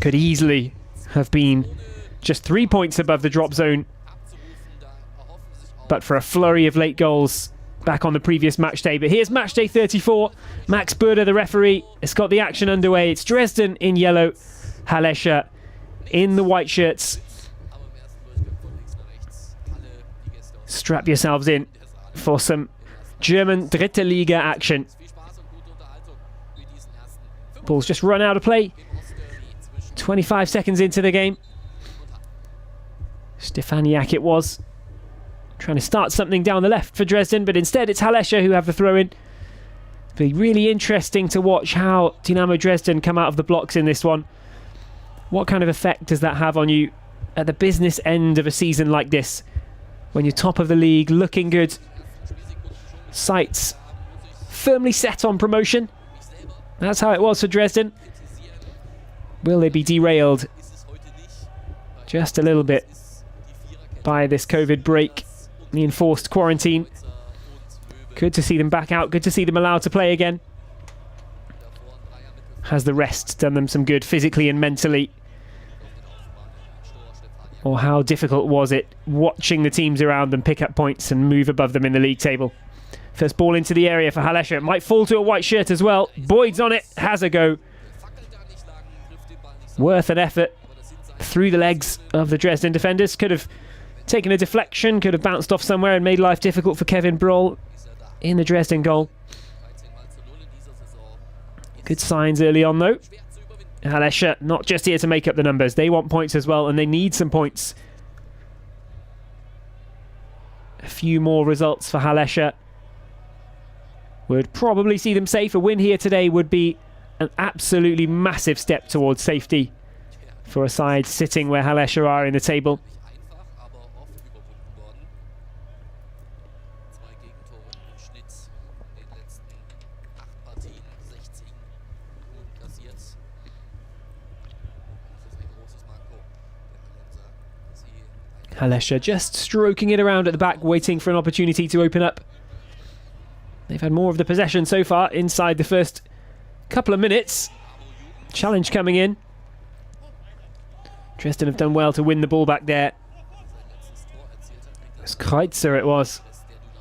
could easily have been just 3 points above the drop zone, but for a flurry of late goals back on the previous match day. But here's match day 34. Max Bürder, the referee, has got the action underway. It's Dresden in yellow, Hallescher in the white shirts. Strap yourselves in for some German Dritte Liga action. Ball's just run out of play. 25 seconds into the game. Stefaniak it was, trying to start something down the left for Dresden, but instead it's Hallescher who have the throw-in. It'll be really interesting to watch how Dynamo Dresden come out of the blocks in this one. What kind of effect does that have on you at the business end of a season like this, when you're top of the league, looking good, sights firmly set on promotion? That's how it was for Dresden. Will they be derailed just a little bit by this COVID break, the enforced quarantine? Good to see them back out, good to see them allowed to play again. Has the rest done them some good physically and mentally? Or how difficult was it watching the teams around them pick up points and move above them in the league table? First ball into the area for Hallescher. It might fall to a white shirt as well. Boyd's on it, has a go. Worth an effort through the legs of the Dresden defenders. Could have taken a deflection, could have bounced off somewhere and made life difficult for Kevin Broll in the Dresden goal. Good signs early on though. Hallescher not just here to make up the numbers. They want points as well, and they need some points. A few more results for Hallescher would probably see them safe. A win here today would be an absolutely massive step towards safety for a side sitting where Hallescher are in the table. Hallescher just stroking it around at the back, waiting for an opportunity to open up. They've had more of the possession so far inside the first couple of minutes. Challenge coming in. Dresden have done well to win the ball back there. It's Kreitzer it was,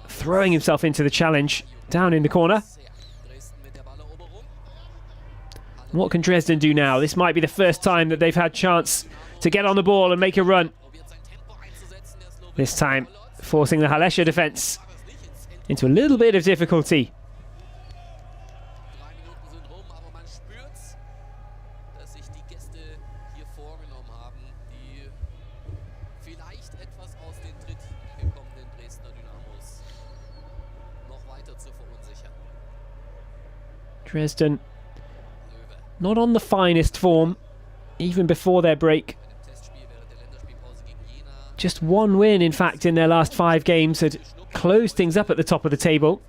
throwing himself into the challenge down in the corner. What can Dresden do now? This might be the first time that they've had chance to get on the ball and make a run. This time forcing the Hallescher defence into a little bit of difficulty. Dresden not on the finest form, even before their break. Just one win, in fact, in their last 5 games had closed things up at the top of the table.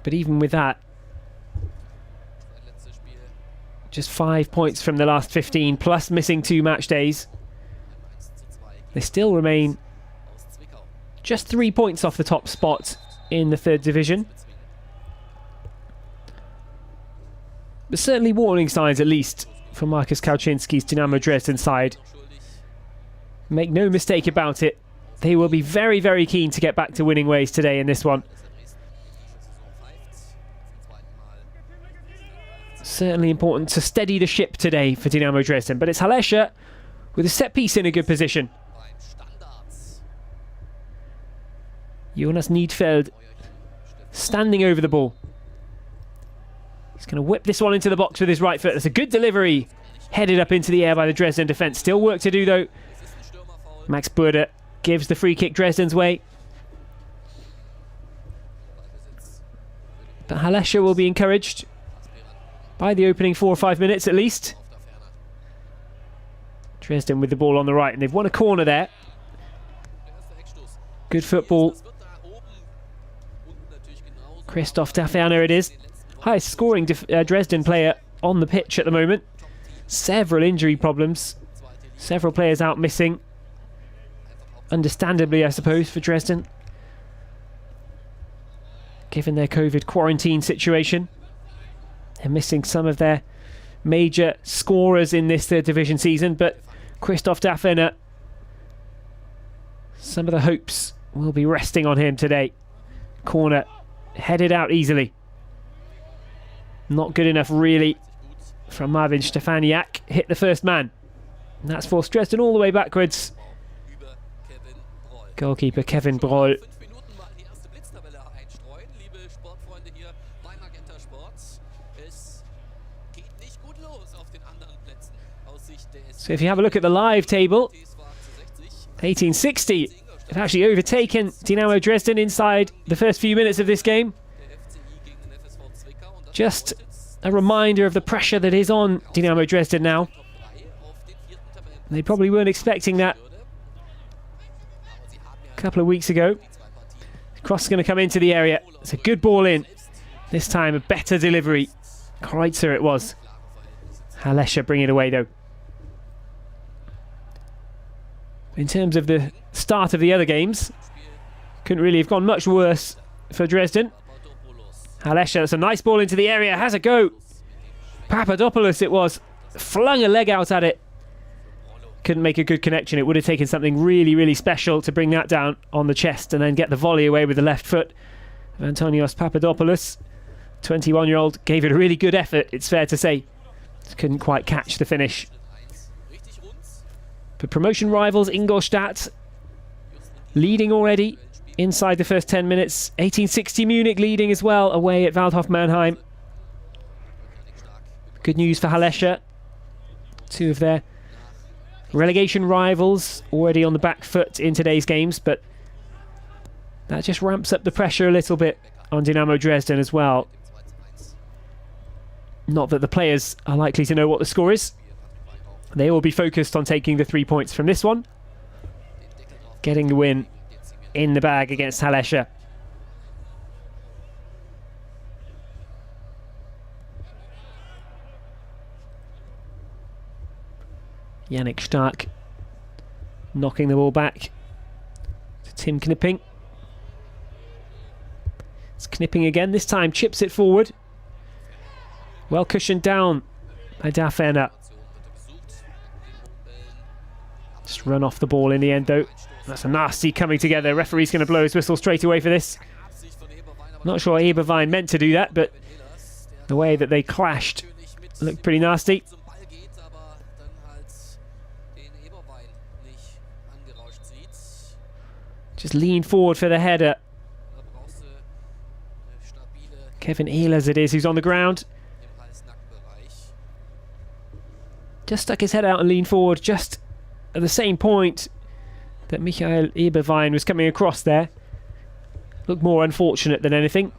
But even with that, just 5 points from the last 15, plus missing 2 match days. They still remain just 3 points off the top spot in the 3rd division. But certainly warning signs, at least, for Markus Kauczynski's Dynamo Dresden side. Make no mistake about it, they will be very, very keen to get back to winning ways today in this one. Certainly important to steady the ship today for Dynamo Dresden, but it's Hallescher with a set piece in a good position. Jonas Niedfeld standing over the ball. He's going to whip this one into the box with his right foot. That's a good delivery. Headed up into the air by the Dresden defence. Still work to do though. Max Bürder gives the free kick Dresden's way. But Hallescher will be encouraged by the opening 4 or 5 minutes at least. Dresden with the ball on the right, and they've won a corner there. Good football. Christoph Daferner it is. Highest scoring Dresden player on the pitch at the moment. Several injury problems. Several players out missing. Understandably, I suppose, for Dresden, given their COVID quarantine situation. They're missing some of their major scorers in this third division season, but Christoph Daffener, some of the hopes will be resting on him today. Corner headed out easily. Not good enough really from Marvin Stefaniak. Hit the first man. And that's forced Dresden all the way backwards. Goalkeeper Kevin Broll. So if you have a look at the live table, 1860 have actually overtaken Dynamo Dresden inside the first few minutes of this game. Just a reminder of the pressure that is on Dynamo Dresden now. They probably weren't expecting that a couple of weeks ago. Cross is going to come into the area. It's a good ball in. This time a better delivery. Kreutzer it was. Hallescher bring it away though. In terms of the start of the other games, couldn't really have gone much worse for Dresden. Hallescher, that's a nice ball into the area, has a go. Papadopoulos it was, flung a leg out at it. Couldn't make a good connection. It would have taken something really, really special to bring that down on the chest and then get the volley away with the left foot of Antonios Papadopoulos. 21-year-old gave it a really good effort, it's fair to say. Just couldn't quite catch the finish. But promotion rivals Ingolstadt leading already inside the first 10 minutes. 1860 Munich leading as well away at Waldhof Mannheim. Good news for Hallescher. Two of their relegation rivals already on the back foot in today's games, but that just ramps up the pressure a little bit on Dynamo Dresden as well. Not that the players are likely to know what the score is. They will be focused on taking the 3 points from this one. Getting the win in the bag against Hallescher. Yannick Stark knocking the ball back to Tim Knipping. It's Knipping again, this time chips it forward. Well cushioned down by Daffener. Just run off the ball in the end though. That's a nasty coming together. Referee's going to blow his whistle straight away for this. Not sure Eberwein meant to do that, but the way that they clashed looked pretty nasty. Just lean forward for the header. Kevin Ehlers it is who's on the ground. Just stuck his head out and leaned forward just at the same point that Michael Eberwein was coming across there. Looked more unfortunate than anything.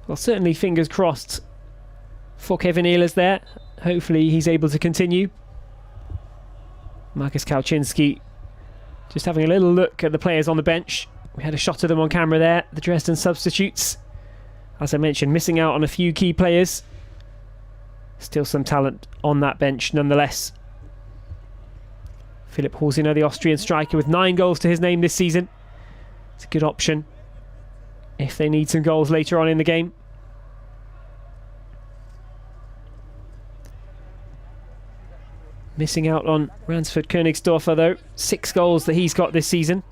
Well, certainly fingers crossed for Kevin Ehlers there. Hopefully he's able to continue. Marcus Kauczynski just having a little look at the players on the bench. We had a shot of them on camera there, the Dresden substitutes. As I mentioned, missing out on a few key players. Still some talent on that bench nonetheless. Philipp Horsiner, the Austrian striker, with 9 goals to his name this season. It's a good option if they need some goals later on in the game. Missing out on Ransford Königsdorfer though. 6 goals that he's got this season.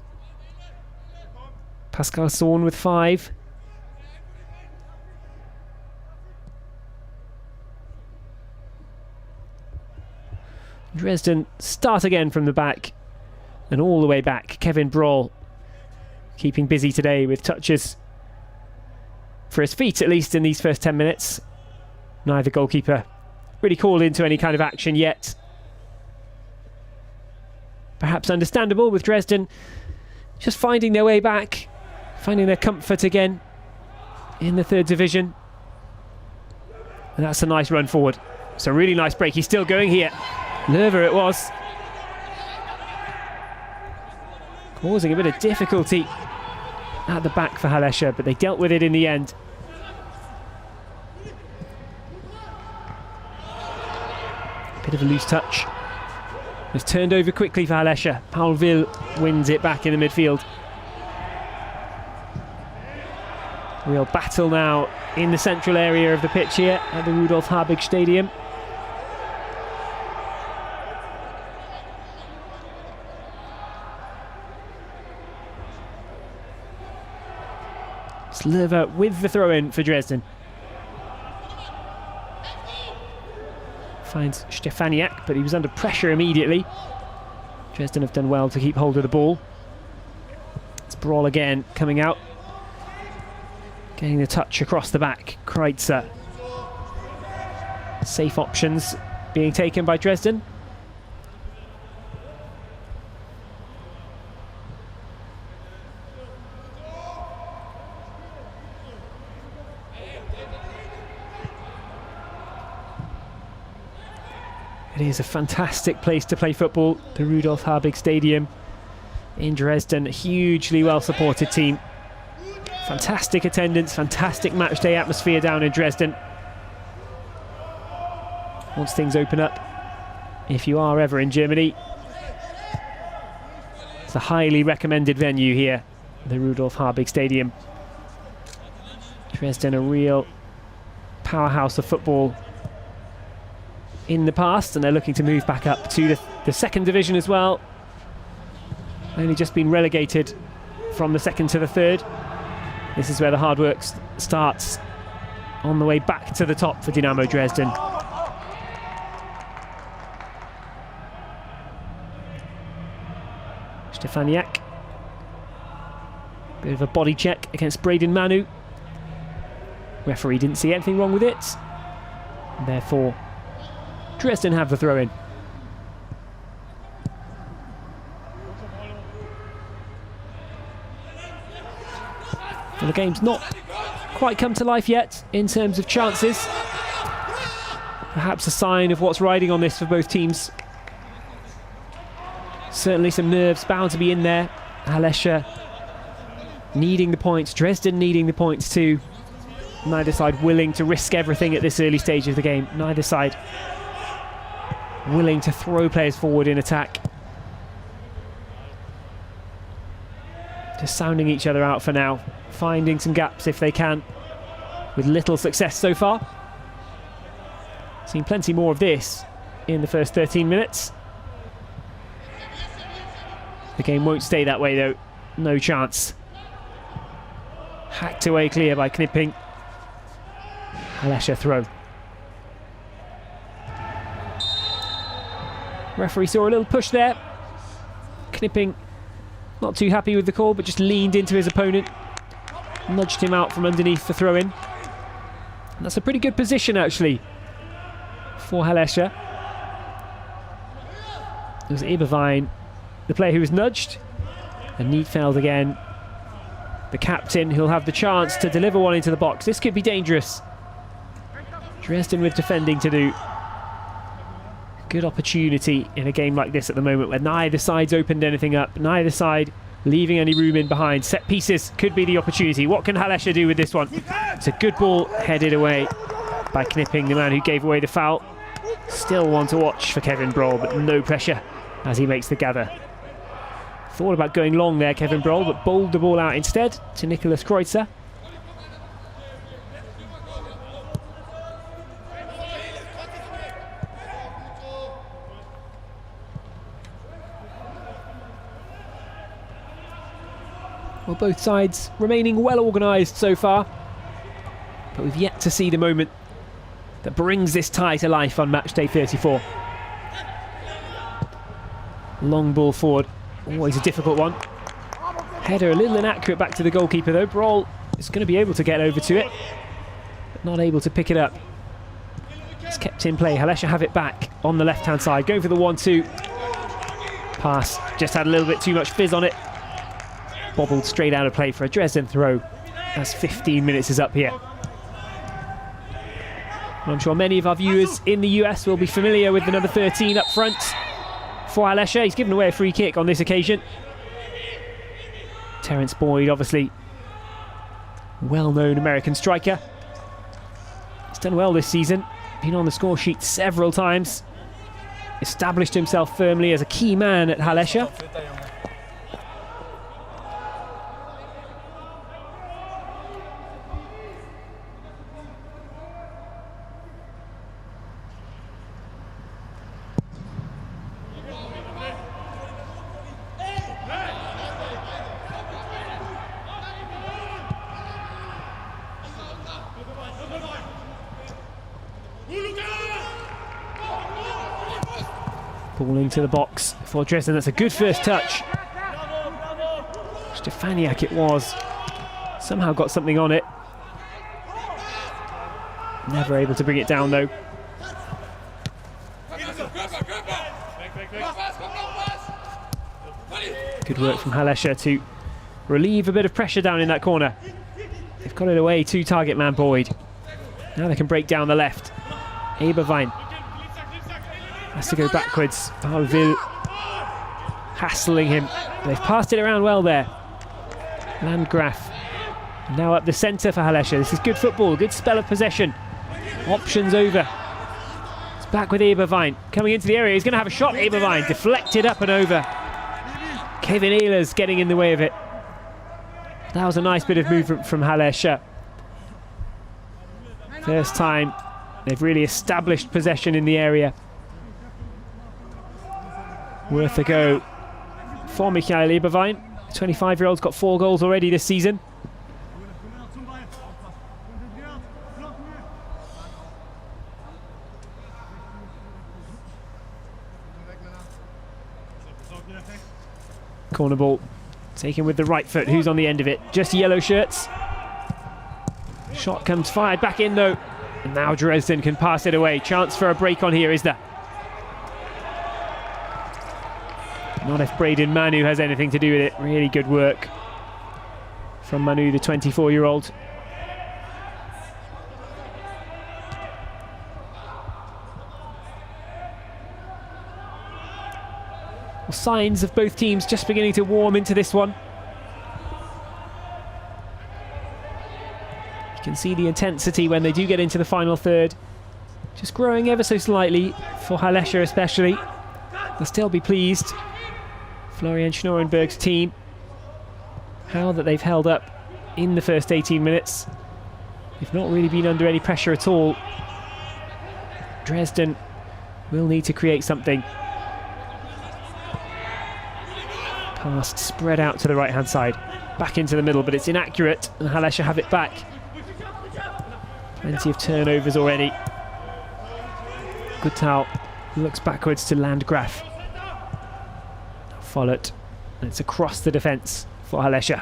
Pascal Sorn with 5. Dresden start again from the back and all the way back. Kevin Broll keeping busy today with touches for his feet, at least in these first 10 minutes. Neither goalkeeper really called into any kind of action yet. perhaps understandable with Dresden just finding their way back, finding their comfort again in the third division. And that's a nice run forward. It's a really nice break. He's still going here. Löwer it was. Causing a bit of difficulty at the back for Hallescher, but they dealt with it in the end. Bit of a loose touch. It's turned over quickly for Hallescher. Paul Will wins it back in the midfield. Real battle now in the central area of the pitch here at the Rudolf Habig Stadium. It's Löwer with the throw-in for Dresden. Finds Stefaniak, but he was under pressure immediately. Dresden have done well to keep hold of the ball. It's Brawl again coming out. Getting the touch across the back. Kreitzer. Safe options being taken by Dresden. It is a fantastic place to play football, the Rudolf Habig Stadium in Dresden. Hugely well supported team. Fantastic attendance, fantastic matchday atmosphere down in Dresden. Once things open up, if you are ever in Germany, it's a highly recommended venue here, the Rudolf Habig Stadium. Dresden, a real powerhouse of football in the past, and they're looking to move back up to the second division as well. Only just been relegated from the second to the third. This is where the hard work starts on the way back to the top for Dynamo Dresden. Stefaniak. Bit of a body check against Braden Manu. Referee didn't see anything wrong with it. Therefore, Dresden have the throw-in. Well, the game's not quite come to life yet in terms of chances. Perhaps a sign of what's riding on this for both teams. Certainly some nerves bound to be in there. Hallescher needing the points, Dresden needing the points too. Neither side willing to risk everything at this early stage of the game. Neither side willing to throw players forward in attack. Just sounding each other out for now, finding some gaps if they can, with little success so far. Seen plenty more of this in the first 13 minutes. The game won't stay that way though, no chance. Hacked away clear by Knipping. Hallescher throw. Referee saw a little push there. Knipping not too happy with the call, but just leaned into his opponent, nudged him out from underneath the throw-in. That's a pretty good position actually for Hallescher. It was Eberwein, the player who was nudged, and Nietfeld again, the captain, who'll have the chance to deliver one into the box. This could be dangerous. Dresden with defending to do. Good opportunity in a game like this at the moment where neither side's opened anything up, neither side leaving any room in behind. Set pieces could be the opportunity. What can Hallescher do with this one? It's a good ball headed away by Knipping, the man who gave away the foul. Still one to watch for Kevin Brohl, but no pressure as he makes the gather. Thought about going long there, Kevin Brohl, but bowled the ball out instead to Nicholas Kreutzer. Well, both sides remaining well organised so far, but we've yet to see the moment that brings this tie to life on Matchday 34. Long ball forward, always a difficult one. Header a little inaccurate back to the goalkeeper though. Brohl is going to be able to get over to it, but not able to pick it up. It's kept in play. Hallescher have it back on the left-hand side, going for the 1-2. Pass just had a little bit too much fizz on it. Bobbled straight out of play for a Dresden throw as 15 minutes is up here. I'm sure many of our viewers in the US will be familiar with the number 13 up front for Hallescher. He's given away a free kick on this occasion. Terence Boyd, obviously well-known American striker. He's done well this season, been on the score sheet several times, established himself firmly as a key man at Hallescher. Ball into the box for Dresden. That's a good first touch. Stefaniak it was. Somehow got something on it. Never able to bring it down though. Good work from Hallescher to relieve a bit of pressure down in that corner. They've got it away to target man Boyd. Now they can break down the left. Eberwein has to go backwards. Barville hassling him. They've passed it around well there. Landgraf now up the centre for Hallescher. This is good football, good spell of possession. Options over. It's back with Eberwein. Coming into the area, he's going to have a shot. Eberwein deflected up and over. Kevin Ehlers getting in the way of it. That was a nice bit of movement from Hallescher. First time they've really established possession in the area. Worth a go for Michael Eberwein. The 25-year-old's got 4 goals already this season. Corner ball taken with the right foot. Who's on the end of it? Just yellow shirts. Shot comes fired back in though. And now Dresden can pass it away. Chance for a break on here, is there? Not if Braden Manu has anything to do with it. Really good work from Manu, the 24-year-old. Well, signs of both teams just beginning to warm into this one. You can see the intensity when they do get into the final third. Just growing ever so slightly for Hallescher especially. They'll still be pleased. Florian Schnorenberg's team, how that they've held up in the first 18 minutes. They've not really been under any pressure at all. Dresden will need to create something. Pass spread out to the right hand side, back into the middle, but it's inaccurate and Hallescher have it back. Plenty of turnovers already. Gutau looks backwards to Landgraf. Follett, and it's across the defence for Hallescher.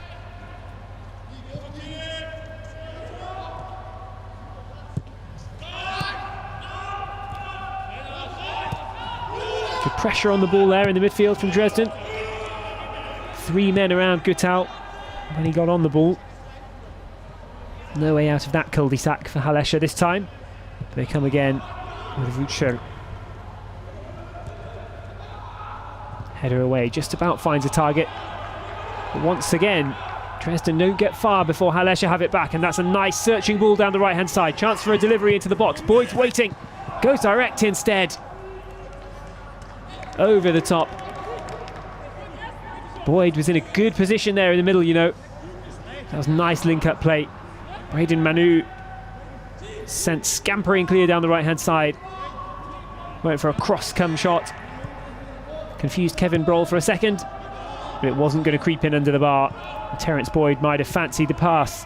Good pressure on the ball there in the midfield from Dresden. 3 men around Gutau when he got on the ball. No way out of that cul-de-sac for Hallescher this time. They come again with Hallescher. Header away, just about finds a target. But once again, Dresden don't get far before Hallescher have it back, and that's a nice searching ball down the right-hand side. Chance for a delivery into the box. Boyd's waiting, goes direct instead. Over the top. Boyd was in a good position there in the middle, you know. That was nice link-up play. Braden Manu sent scampering clear down the right-hand side. Went for a cross-come shot. Confused Kevin Broll for a second, but it wasn't going to creep in under the bar. Terence Boyd might have fancied the pass.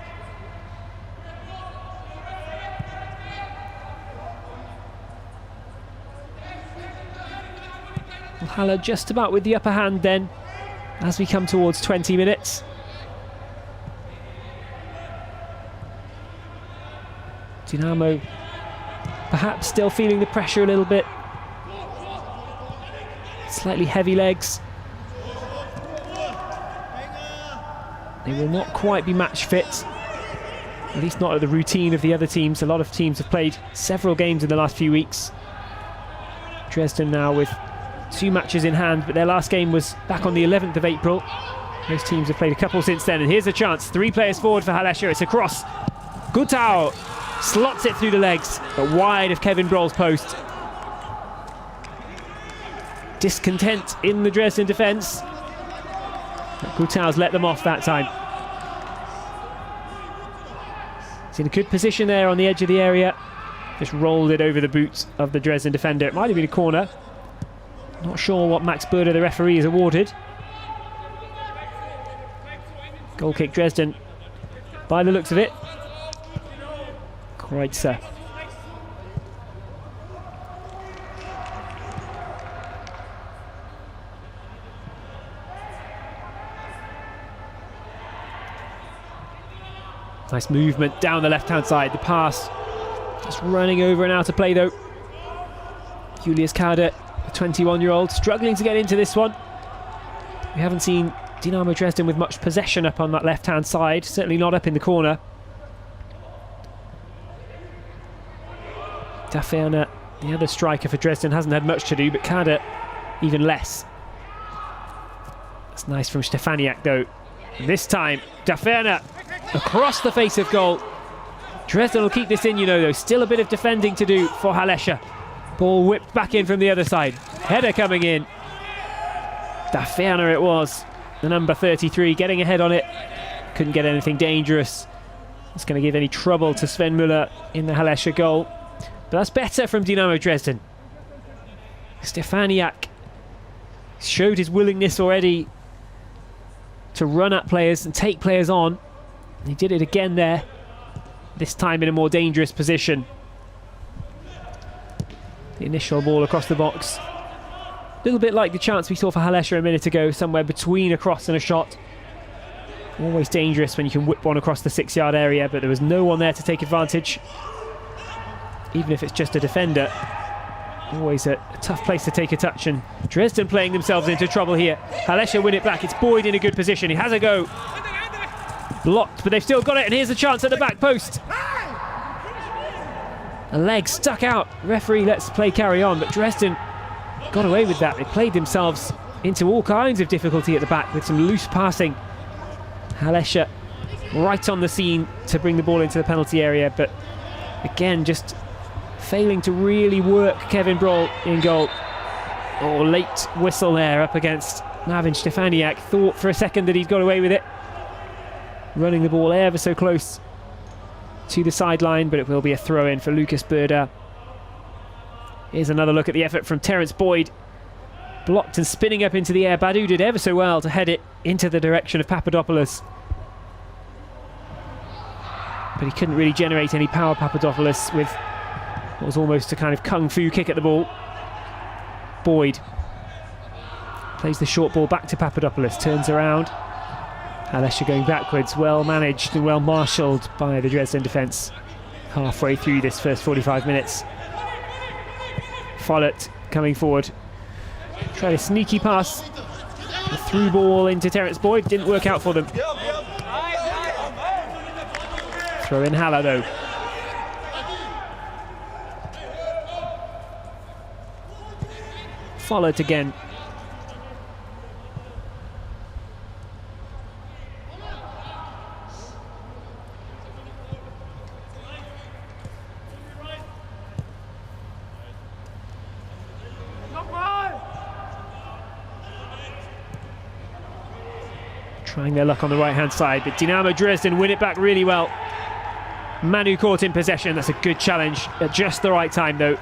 Well, Halle just about with the upper hand then, as we come towards 20 minutes. Dynamo perhaps still feeling the pressure a little bit. Slightly heavy legs They will not quite be match fit, at least not at the routine of the other teams. A lot of teams have played several games in the last few weeks. Dresden now with 2 matches in hand, but their last game was back on the 11th of April. Most teams have played a couple since then, and here's a chance. 3 players forward for Hallescher. It's a cross. Gutau slots it through the legs, but wide of Kevin Broll's post. Discontent in the Dresden defence. Gutau's let them off that time. He's in a good position there on the edge of the area. Just rolled it over the boots of the Dresden defender. It might have been a corner. Not sure what Max Burder, the referee, has awarded. Goal kick Dresden by the looks of it. Kreutzer. Nice movement down the left-hand side. The pass just running over and out of play though. Julius Kader, the 21-year-old, struggling to get into this one. We haven't seen Dynamo Dresden with much possession up on that left-hand side, certainly not up in the corner. Daferner, the other striker for Dresden, hasn't had much to do, but Kader even less. That's nice from Stefaniak though. This time, Daferner across the face of goal. Dresden will keep this in, you know, though. Still a bit of defending to do for Hallescher. Ball whipped back in from the other side. Header coming in. Daferner it was. The number 33 getting ahead on it. Couldn't get anything dangerous. It's going to give any trouble to Sven Müller in the Hallescher goal. But that's better from Dynamo Dresden. Stefaniak showed his willingness already to run at players and take players on. He did it again there, this time in a more dangerous position. The initial ball across the box. A little bit like the chance we saw for Hallescher a minute ago, somewhere between a cross and a shot. Always dangerous when you can whip one across the 6-yard area, but there was no one there to take advantage. Even if it's just a defender. Always a tough place to take a touch, and Dresden playing themselves into trouble here. Hallescher win it back. It's Boyd in a good position. He has a go. Blocked, but they've still got it, and here's a chance at the back post. A leg stuck out. Referee lets play carry on, but Dresden got away with that. They played themselves into all kinds of difficulty at the back with some loose passing. Hallescher right on the scene to bring the ball into the penalty area, but again just failing to really work Kevin Broll in goal. Oh, late whistle there up against Navin Stefaniak. Thought for a second that he'd got away with it. Running the ball ever so close to the sideline, but it will be a throw-in for Lucas Burda. Here's another look at the effort from Terence Boyd. Blocked and spinning up into the air. Badu did ever so well to head it into the direction of Papadopoulos. But he couldn't really generate any power, Papadopoulos, with what was almost a kind of kung fu kick at the ball. Boyd plays the short ball back to Papadopoulos, turns around. Hallescher going backwards, well managed and well marshalled by the Dresden defence halfway through this first 45 minutes. Follett coming forward. Tried a sneaky pass. The through ball into Terence Boyd. Didn't work out for them. Throw in Haller though. Follett again. Trying their luck on the right-hand side, but Dynamo Dresden win it back really well. Manu caught in possession. That's a good challenge at just the right time, though.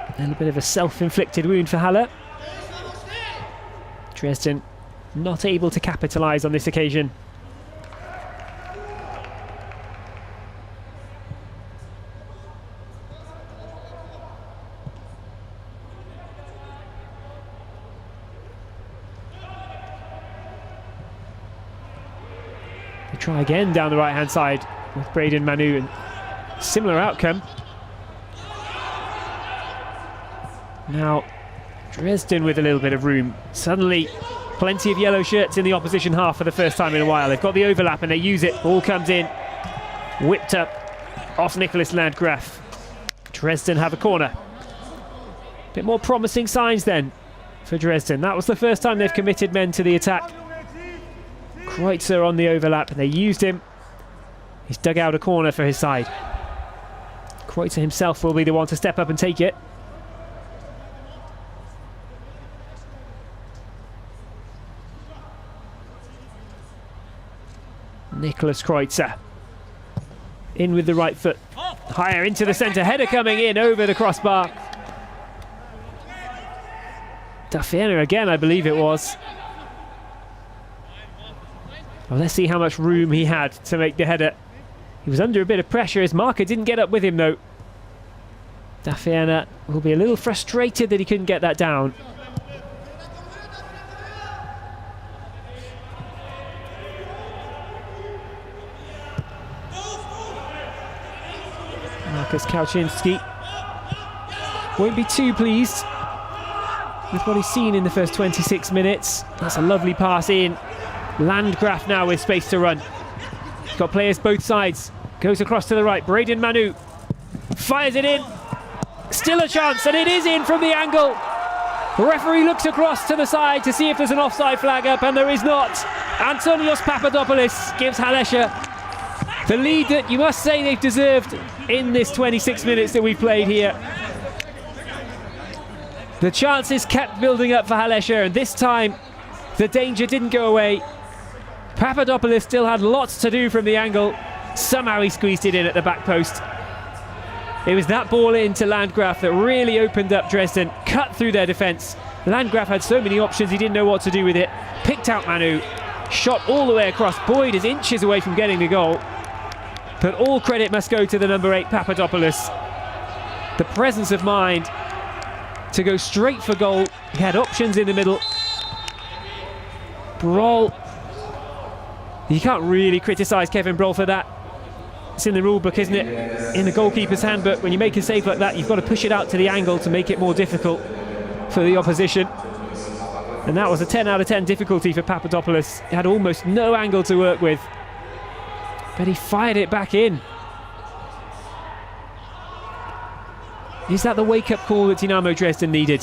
A little bit of a self-inflicted wound for Haller. Dresden not able to capitalise on this occasion. They try again down the right-hand side with Braden Manu, and similar outcome. Now Dresden with a little bit of room. Suddenly, plenty of yellow shirts in the opposition half for the first time in a while. They've got the overlap and they use it. Ball comes in. Whipped up off Nicholas Landgraf. Dresden have a corner. Bit more promising signs then for Dresden. That was the first time they've committed men to the attack. Kreutzer on the overlap, and they used him. He's dug out a corner for his side. Kreutzer himself will be the one to step up and take it. Nicholas Kreutzer. In with the right foot. Higher into the centre. Header coming in over the crossbar. Dafiena again, I believe it was. Well, let's see how much room he had to make the header. He was under a bit of pressure. His marker didn't get up with him, though. Dafiena will be a little frustrated that he couldn't get that down. Marcus Kauczynski won't be too pleased with what he's seen in the first 26 minutes. That's a lovely pass in. Landgraf now with space to run. He's got players both sides. Goes across to the right. Braden Manu fires it in. Still a chance, and it is in from the angle. The referee looks across to the side to see if there's an offside flag up, and there is not. Antonios Papadopoulos gives Hallescher the lead that you must say they've deserved in this 26 minutes that we've played here. The chances kept building up for Hallescher, and this time the danger didn't go away. Papadopoulos still had lots to do from the angle. Somehow he squeezed it in at the back post. It was that ball into Landgraf that really opened up Dresden, cut through their defence. Landgraf had so many options, he didn't know what to do with it. Picked out Manu, shot all the way across. Boyd is inches away from getting the goal. But all credit must go to the number 8, Papadopoulos. The presence of mind to go straight for goal. He had options in the middle. Broll. You can't really criticise Kevin Broll for that. It's in the rule book, isn't it? In the goalkeeper's hand, but when you make a save like that, you've got to push it out to the angle to make it more difficult for the opposition. And that was a 10 out of 10 difficulty for Papadopoulos. He had almost no angle to work with, but he fired it back in. Is that the wake-up call that Dynamo Dresden needed?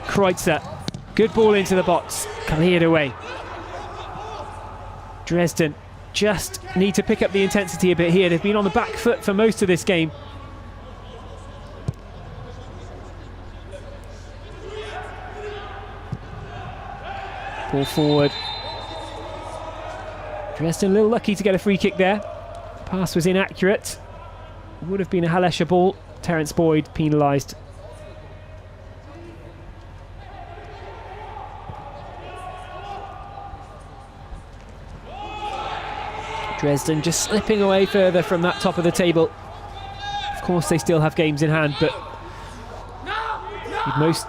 Kreutzer, good ball into the box, cleared away. Dresden just need to pick up the intensity a bit here. They've been on the back foot for most of this game. Ball forward. Dresden a little lucky to get a free kick there. Pass was inaccurate. Would have been a Hallescher ball. Terence Boyd penalised. Dresden just slipping away further from that top of the table. Of course they still have games in hand, but you'd most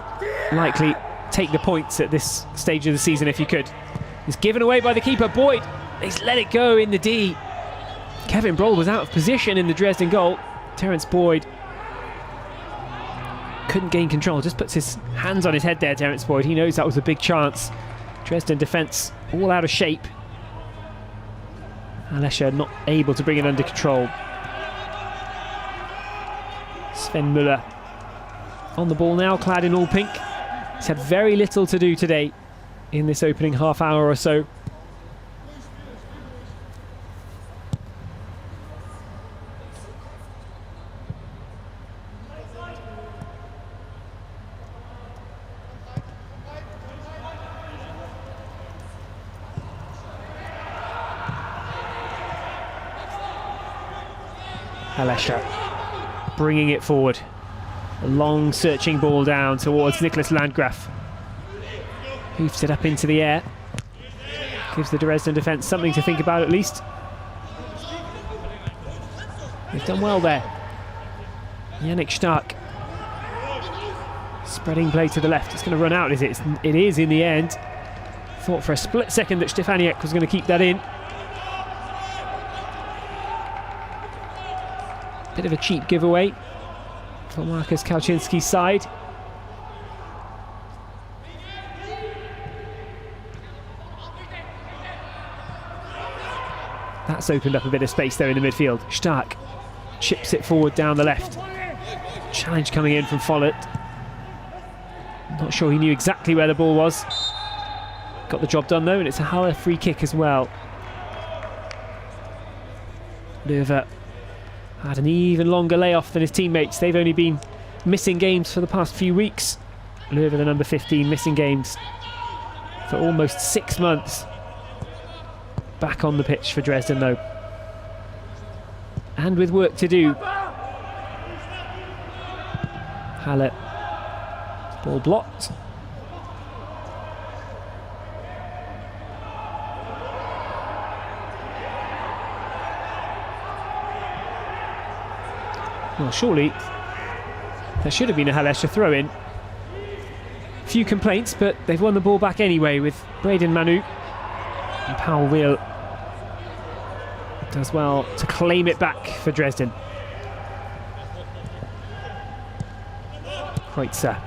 likely take the points at this stage of the season if you could. It's given away by the keeper, Boyd. He's let it go in the D. Kevin Broll was out of position in the Dresden goal. Terence Boyd couldn't gain control, just puts his hands on his head there, Terence Boyd. He knows that was a big chance. Dresden defence all out of shape. Hallescher not able to bring it under control. Sven Müller on the ball now, clad in all pink. He's had very little to do today in this opening half hour or so. Hallescher bringing it forward. A long searching ball down towards Nicholas Landgraf. Hoofs it up into the air. Gives the Dresden defence something to think about at least. They've done well there. Yannick Stark. Spreading play to the left. It's going to run out, is it? It is in the end. Thought for a split second that Stefaniak was going to keep that in. Bit of a cheap giveaway for Marcus Kauczynski's side. That's opened up a bit of space there in the midfield. Stark chips it forward down the left. Challenge coming in from Follett. Not sure he knew exactly where the ball was. Got the job done though, and it's a Halle free kick as well. Löwe had an even longer layoff than his teammates. They've only been missing games for the past few weeks. Löwe, the number 15, missing games for almost 6 months. Back on the pitch for Dresden though, and with work to do. Halle, ball blocked. Well, surely there should have been a Hallescher throw-in. Few complaints, but they've won the ball back anyway with Braden Manu. And Paul Will does well to claim it back for Dresden. Kreutzer.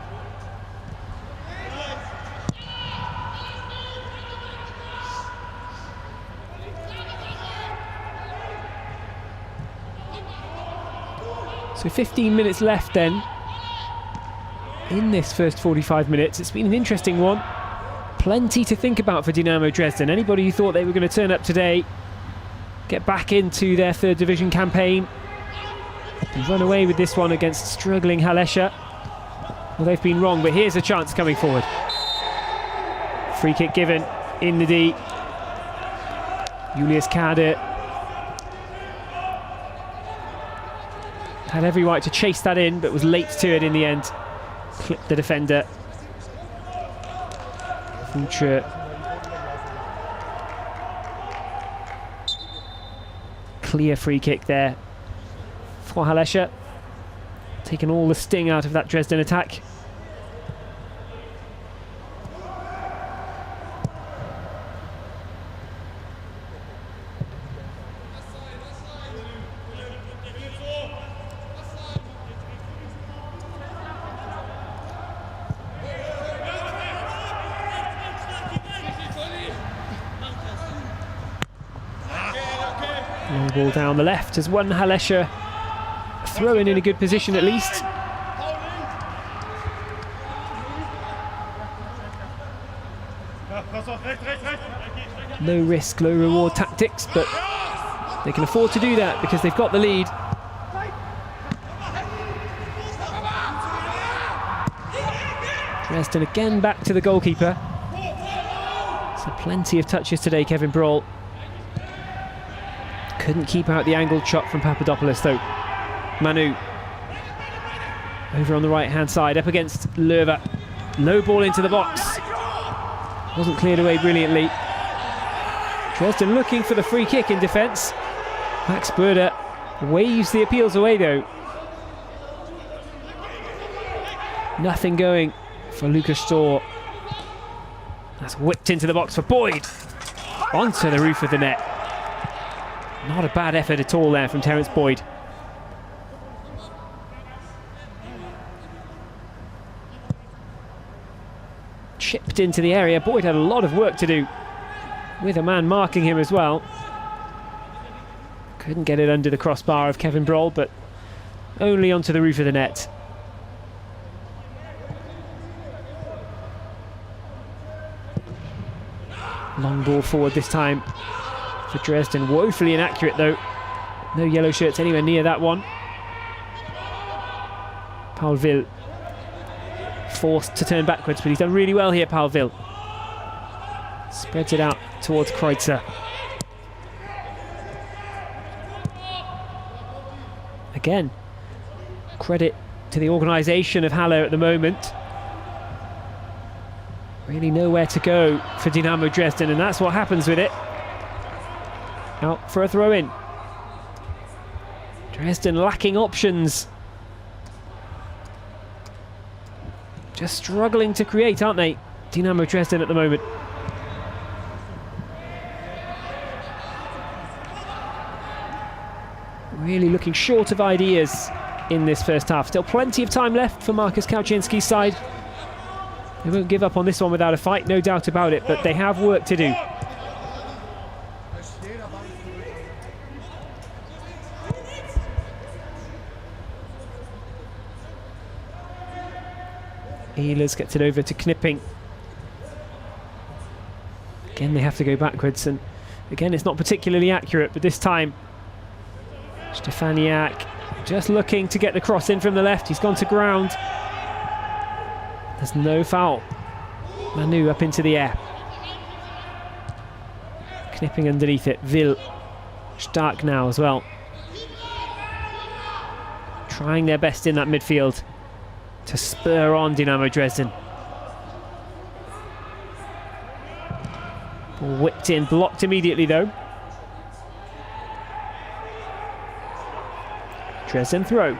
So 15 minutes left then in this first 45 minutes. It's been an interesting one. Plenty to think about for Dynamo Dresden. Anybody who thought they were going to turn up today, get back into their third division campaign and run away with this one against struggling Hallescher, well, they've been wrong, but here's a chance coming forward. Free kick given in the D. Julius Kade had every right to chase that in, but was late to it in the end. Clipped the defender. Future. Clear free kick there for Hallescher. Taking all the sting out of that Dresden attack. Long ball down the left as one Hallescher throwing in a good position at least. Low risk, low reward tactics, but they can afford to do that because they've got the lead. Dresden again back to the goalkeeper. So plenty of touches today, Kevin Brawl. Couldn't keep out the angled shot from Papadopoulos though. Manu over on the right hand side up against Löwe. No ball into the box. Wasn't cleared away brilliantly. Dresden looking for the free kick in defence. Max Börder waves the appeals away though. Nothing going for Lucas Storr. That's whipped into the box for Boyd. Onto the roof of the net. Not a bad effort at all there from Terence Boyd. Chipped into the area. Boyd had a lot of work to do with a man marking him as well. Couldn't get it under the crossbar of Kevin Brawl, but only onto the roof of the net. Long ball forward this time for Dresden. Woefully inaccurate though. No yellow shirts anywhere near that one. Paul Will forced to turn backwards, but he's done really well here, Paul Will. Spreads it out towards Kreutzer. Again, credit to the organisation of Halle at the moment. Really nowhere to go for Dynamo Dresden, and that's what happens with it. Out for a throw-in. Dresden lacking options. Just struggling to create, aren't they? Dynamo Dresden at the moment. Really looking short of ideas in this first half. Still plenty of time left for Marcus Kauczynski's side. They won't give up on this one without a fight, no doubt about it, but they have work to do. Ehlers gets it over to Knipping. Again, they have to go backwards, and again, it's not particularly accurate, but this time, Stefaniak just looking to get the cross in from the left. He's gone to ground. There's no foul. Manu up into the air. Knipping underneath it. Will. Stark now as well. Trying their best in that midfield to spur on Dynamo Dresden. Ball whipped in, blocked immediately though. Dresden throw.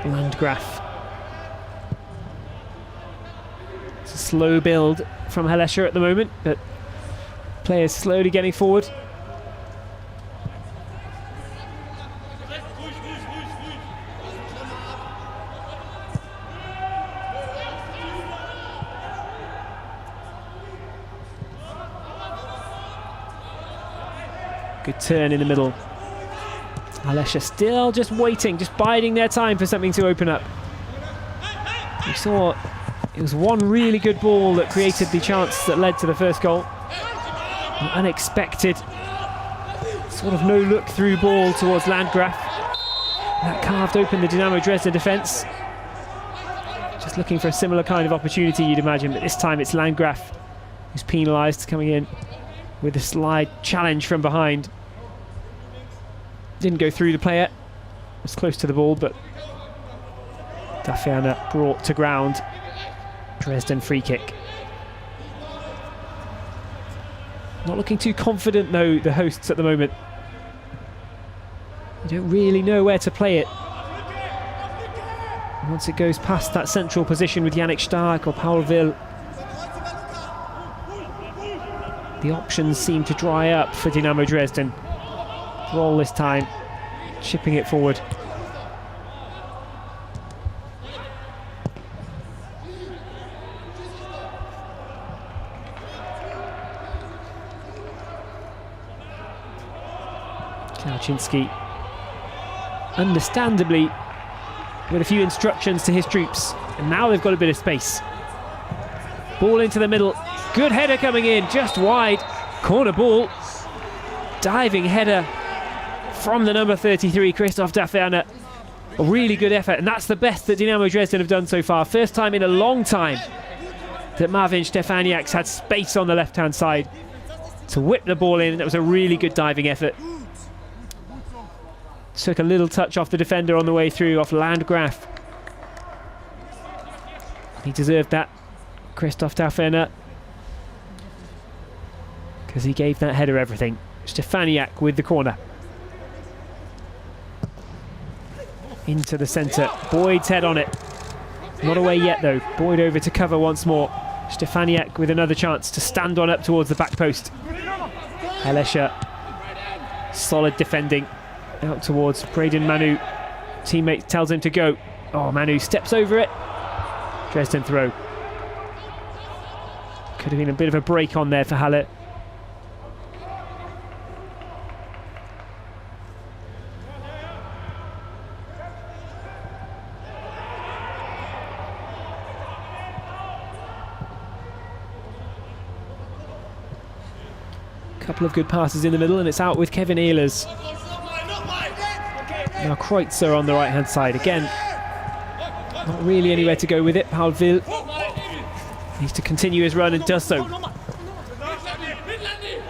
Landgraf. It's a slow build from Hallescher at the moment, but players slowly getting forward. Good turn in the middle. Hallescher still just waiting, just biding their time for something to open up. We saw it was one really good ball that created the chance that led to the first goal. An unexpected sort of no look through ball towards Landgraf. That carved open the Dynamo Dresden defence. Just looking for a similar kind of opportunity, you'd imagine, but this time it's Landgraf who's penalised, coming in with a slide challenge from behind. Didn't go through the player, was close to the ball, but Dafiana brought to ground. Dresden free kick. Not looking too confident though, the hosts at the moment. They don't really know where to play it. Once it goes past that central position with Yannick Stark or Paul Will, the options seem to dry up for Dynamo Dresden. Roll this time, chipping it forward. Klauczynski, understandably, with a few instructions to his troops, and now they've got a bit of space. Ball into the middle, good header coming in, just wide, corner ball, diving header from the number 33, Christoph Dafiana. A really good effort, and that's the best that Dynamo Dresden have done so far. First time in a long time that Marvin Stefaniak's had space on the left-hand side to whip the ball in, and that was a really good diving effort. Took a little touch off the defender on the way through, off Landgraf. He deserved that, Christoph Dafiana, because he gave that header everything. Stefaniak with the corner. Into the centre, Boyd's head on it. Not away yet though, Boyd over to cover once more. Stefaniak with another chance to stand on up towards the back post. Hallescher, solid defending. Out towards Braden Manu. Teammate tells him to go. Oh, Manu steps over it. Dresden throw. Could have been a bit of a break on there for Halle. Couple of good passes in the middle, and it's out with Kevin Ehlers. Now Kreutzer on the right hand side again. Not really anywhere to go with it. Paul Will needs to continue his run and does so.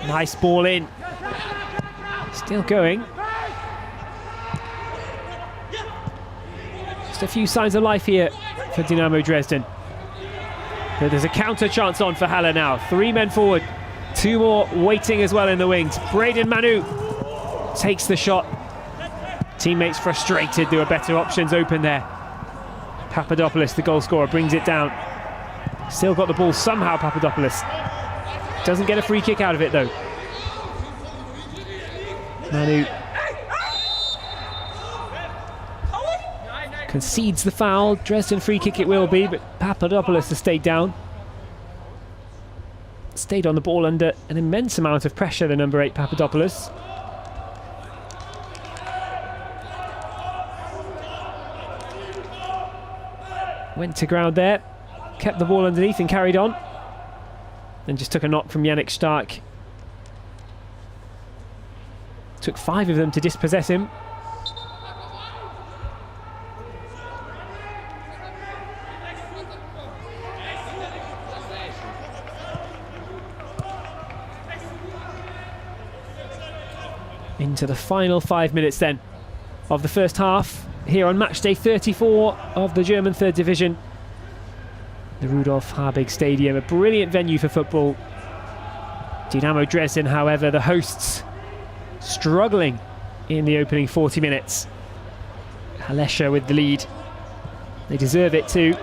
Nice ball in. Still going. Just a few signs of life here for Dynamo Dresden. But there's a counter chance on for Halle now. 3 men forward. 2 more waiting as well in the wings. Braden Manu takes the shot. Teammates frustrated. There were better options open there. Papadopoulos, the goal scorer, brings it down. Still got the ball somehow, Papadopoulos. Doesn't get a free kick out of it though. Manu concedes the foul. Dresden free kick it will be, but Papadopoulos has stayed down. Stayed on the ball under an immense amount of pressure, the number 8 Papadopoulos. Went to ground there, kept the ball underneath and carried on. Then just took a knock from Yannick Stark. Took 5 of them to dispossess him. Into the final 5 minutes then of the first half here on Matchday 34 of the German 3rd Division. The Rudolf Habig Stadium, a brilliant venue for football. Dynamo Dresden, however, the hosts, struggling in the opening 40 minutes. Hallescher with the lead. They deserve it too.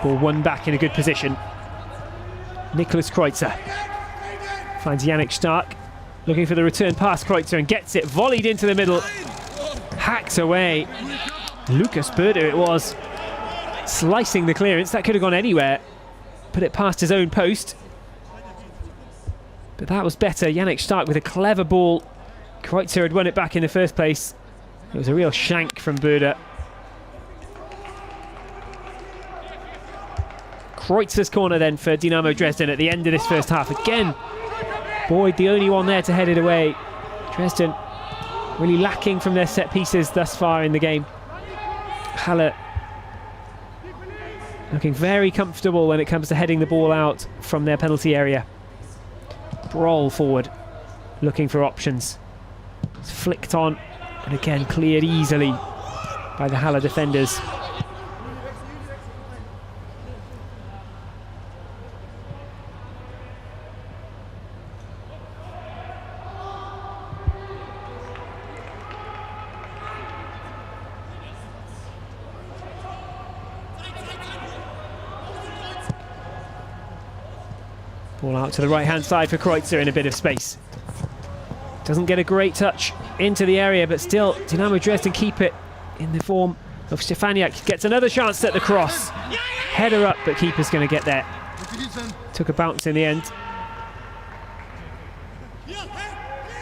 Ball won back in a good position. Nicholas Kreutzer finds Yannick Stark, looking for the return pass. Kreutzer and gets it, volleyed into the middle, hacked away. Lucas Berder it was, slicing the clearance. That could have gone anywhere. Put it past his own post. But that was better. Yannick Stark with a clever ball. Kreutzer had won it back in the first place. It was a real shank from Berder. Kreutzer's corner then for Dynamo Dresden at the end of this first half. Again, Boyd the only one there to head it away. Dresden really lacking from their set pieces thus far in the game. Halle looking very comfortable when it comes to heading the ball out from their penalty area. Broll forward, looking for options. It's flicked on and again cleared easily by the Halle defenders. Ball out to the right-hand side for Kreutzer in a bit of space. Doesn't get a great touch into the area, but still Dynamo Dresden keep it in the form of Stefaniak. Gets another chance at the cross. Header up, but keeper's going to get there. Took a bounce in the end.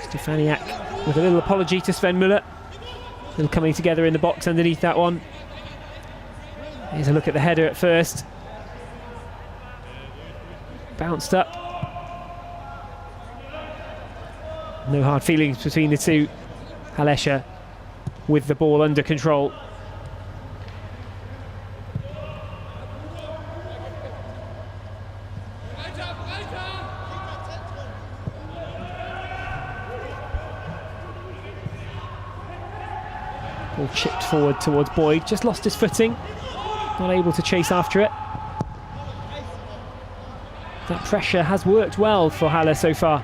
Stefaniak with a little apology to Sven Müller. A little coming together in the box underneath that one. Here's a look at the header at first. Bounced up. No hard feelings between the two. Hallescher with the ball under control. Ball chipped forward towards Boyd. Just lost his footing. Not able to chase after it. That pressure has worked well for Halle so far.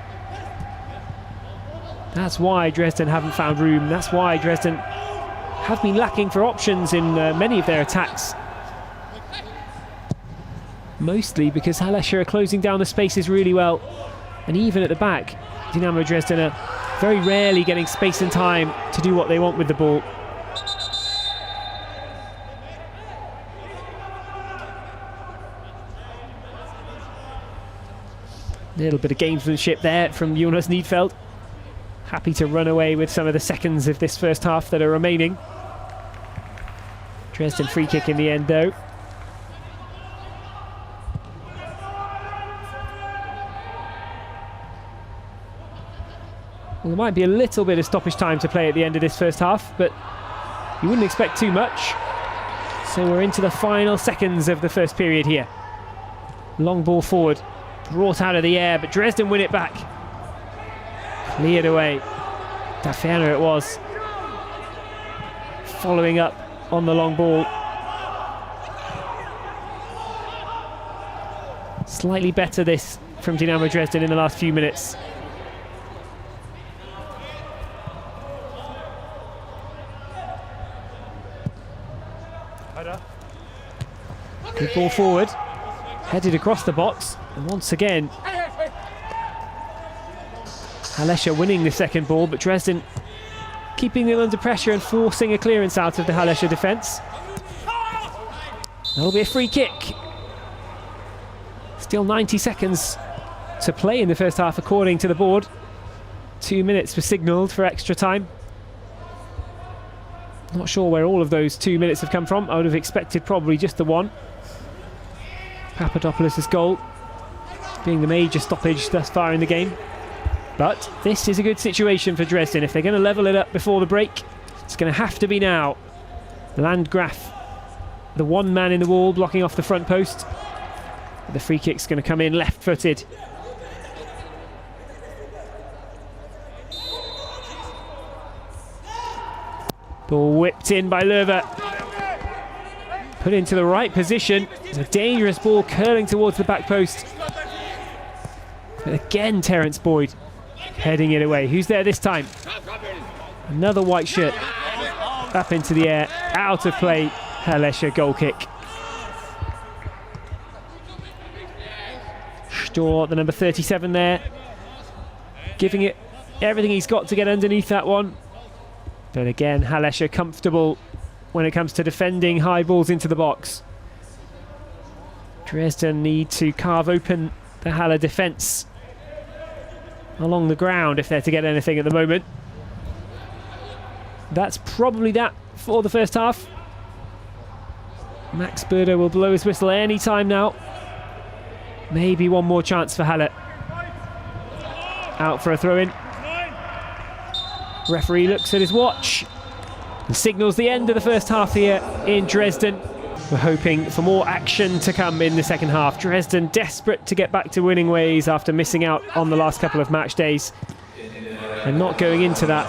That's why Dresden haven't found room. That's why Dresden have been lacking for options in many of their attacks. Mostly because Hallescher are closing down the spaces really well. And even at the back, Dynamo Dresden are very rarely getting space and time to do what they want with the ball. Little bit of gamesmanship there from Jonas Niedfeld. Happy to run away with some of the seconds of this first half that are remaining. Dresden free kick in the end though. Well, there might be a little bit of stoppage time to play at the end of this first half, but you wouldn't expect too much. So we're into the final seconds of the first period here. Long ball forward. Brought out of the air, but Dresden win it back. Cleared away. Daferner it was. Following up on the long ball. Slightly better this from Dynamo Dresden in the last few minutes. Good ball forward. Headed across the box. And once again, Hallescher winning the second ball, but Dresden keeping them under pressure and forcing a clearance out of the Hallescher defence. That'll be a free kick. Still 90 seconds to play in the first half according to the board. 2 minutes were signalled for extra time. Not sure where all of those 2 minutes have come from. I would have expected probably just the one. Papadopoulos' goal being the major stoppage thus far in the game. But this is a good situation for Dresden. If they're going to level it up before the break, it's going to have to be now. Landgraf, the one man in the wall, blocking off the front post. The free kick's going to come in left-footed. Ball whipped in by Löwe. Put into the right position. It's a dangerous ball curling towards the back post. But again, Terence Boyd heading it away. Who's there this time? Another white shirt. Up into the air. Out of play. Hallescher goal kick. Stor, the number 37 there. Giving it everything he's got to get underneath that one. But again, Hallescher comfortable when it comes to defending high balls into the box. Dresden need to carve open the Halle defence along the ground if they're to get anything at the moment. That's probably that for the first half. Max Berder will blow his whistle any time now. Maybe one more chance for Halle. Out for a throw-in. Referee looks at his watch and signals the end of the first half here in Dresden. We're hoping for more action to come in the second half. Dresden desperate to get back to winning ways after missing out on the last couple of match days and not going into that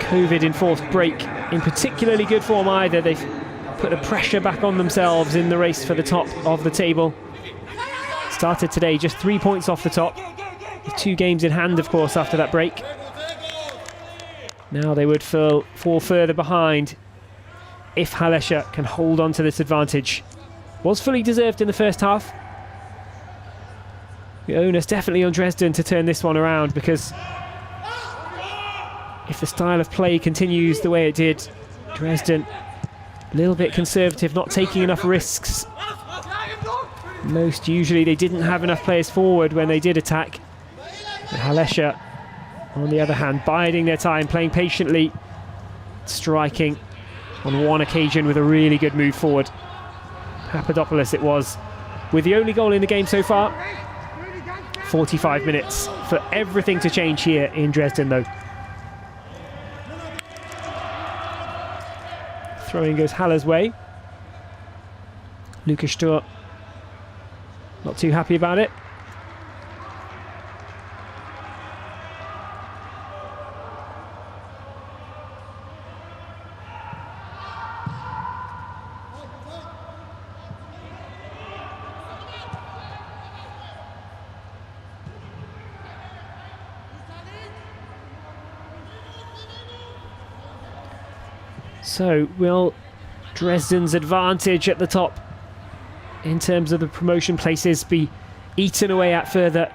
COVID-enforced break in particularly good form either. They've put the pressure back on themselves in the race for the top of the table. Started today just 3 points off the top, with 2 games in hand of course after that break. Now they would fall further behind if Hallescher can hold on to this advantage. Was fully deserved in the first half. The onus definitely on Dresden to turn this one around, because if the style of play continues the way it did, Dresden a little bit conservative, not taking enough risks. Most usually they didn't have enough players forward when they did attack. But Hallescher, on the other hand, biding their time, playing patiently, striking on one occasion with a really good move forward. Papadopoulos it was, with the only goal in the game so far. 45 minutes for everything to change here in Dresden though. Throwing goes Halle's way. Lucas Stor not too happy about it. So will Dresden's advantage at the top in terms of the promotion places be eaten away at further?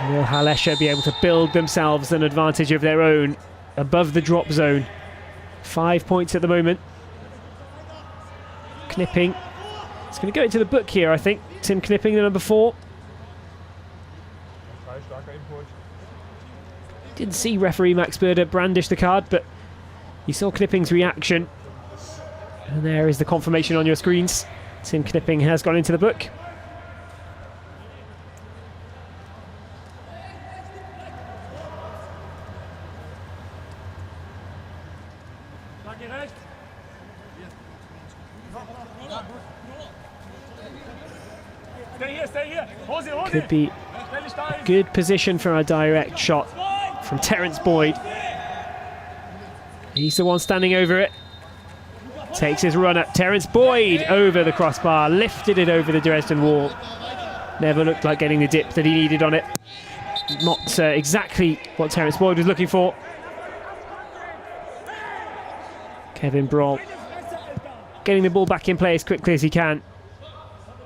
Will Hallescher be able to build themselves an advantage of their own above the drop zone? 5 points at the moment. Knipping. It's going to go into the book here, I think. Tim Knipping, the number 4. Didn't see referee Max Berder brandish the card, but you saw Knipping's reaction. And there is the confirmation on your screens. Tim Knipping has gone into the book. Could be good position for a direct shot from Terence Boyd. He's the one standing over it. Takes his run up. Terence Boyd over the crossbar, lifted it over the Dresden wall. Never looked like getting the dip that he needed on it. Not exactly what Terence Boyd was looking for. Kevin Brawl getting the ball back in play as quickly as he can.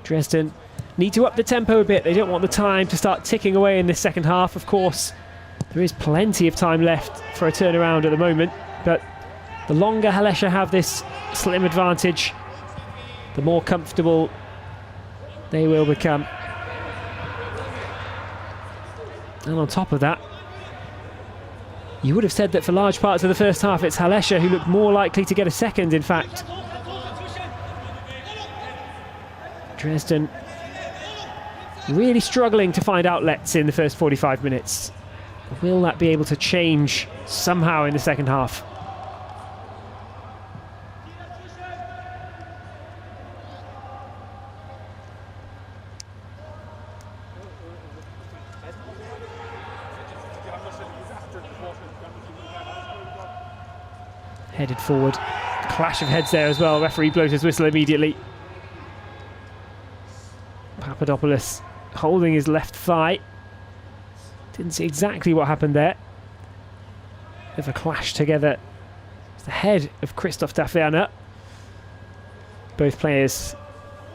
Dresden need to up the tempo a bit. They don't want the time to start ticking away in this second half. Of course, there is plenty of time left for a turnaround at the moment, but the longer Hallescher have this slim advantage, the more comfortable they will become. And on top of that, you would have said that for large parts of the first half it's Hallescher who looked more likely to get a second, in fact. Dresden really struggling to find outlets in the first 45 minutes. Will that be able to change somehow in the second half? Headed forward. Clash of heads there as well. Referee blows his whistle immediately. Papadopoulos holding his left thigh. Didn't see exactly what happened there. Bit of a clash together. It's the head of Christoph Tafiana. Both players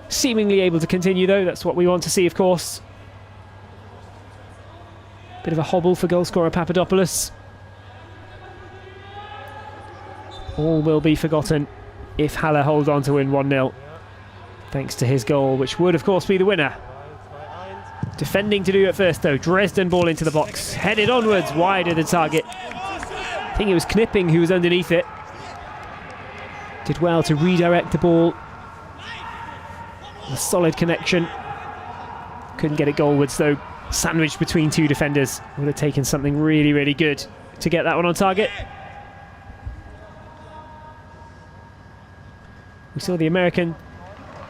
seemingly able to continue though. That's what we want to see, of course. Bit of a hobble for goalscorer Papadopoulos. All will be forgotten if Halle hold on to win 1-0. Thanks to his goal, which would of course be the winner. Defending to do at first though. Dresden ball into the box. Headed onwards, wide of the target. I think it was Knipping who was underneath it. Did well to redirect the ball. A solid connection. Couldn't get it goalwards though. Sandwiched between two defenders. Would have taken something really, really good to get that one on target. We saw the American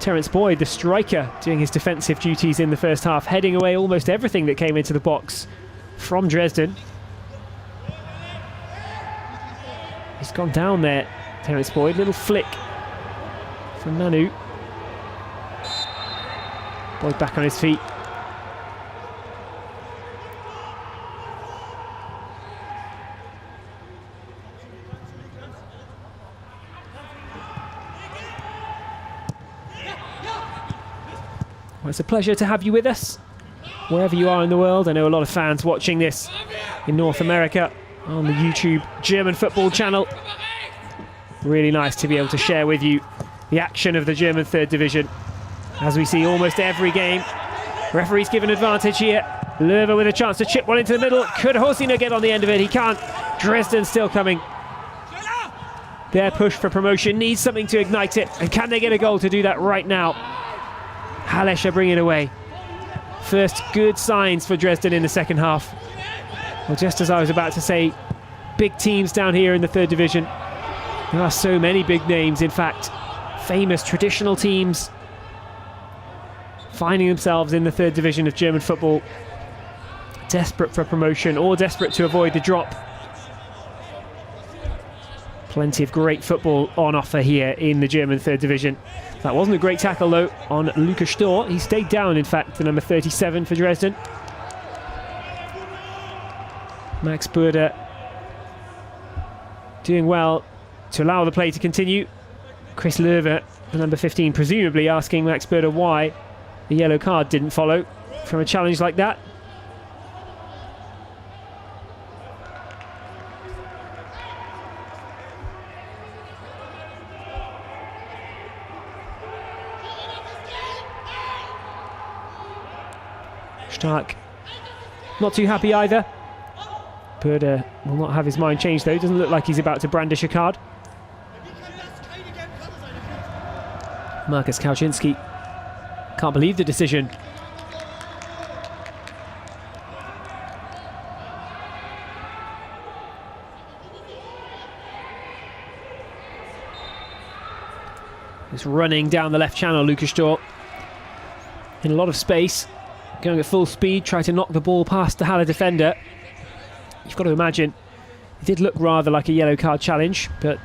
Terence Boyd, the striker, doing his defensive duties in the first half, heading away almost everything that came into the box from Dresden. He's gone down there, Terence Boyd. Little flick from Manu. Boyd back on his feet. Well, it's a pleasure to have you with us, wherever you are in the world. I know a lot of fans watching this in North America on the YouTube German football channel. Really nice to be able to share with you the action of the German third division. As we see almost every game, referee's given advantage here. Löwe with a chance to chip one into the middle. Could Hosina get on the end of it? He can't. Dresden still coming. Their push for promotion needs something to ignite it. And can they get a goal to do that right now? Hallescher bring it away. First good signs for Dresden in the second half. Well, just as I was about to say, big teams down here in the third division. There are so many big names, in fact. Famous traditional teams finding themselves in the third division of German football. Desperate for promotion or desperate to avoid the drop. Plenty of great football on offer here in the German third division. That wasn't a great tackle though on Lukas Stor. He stayed down, in fact, the number 37 for Dresden. Max Bürder doing well to allow the play to continue. Chris Löwe, the number 15, presumably asking Max Bürder why the yellow card didn't follow from a challenge like that. Stark not too happy either. Bürder will not have his mind changed though. Doesn't look like he's about to brandish a card. Markus Kauczynski can't believe the decision. He's running down the left channel, Lukas Stor. In a lot of space. Going at full speed, try to knock the ball past the Halle defender. You've got to imagine it did look rather like a yellow card challenge, but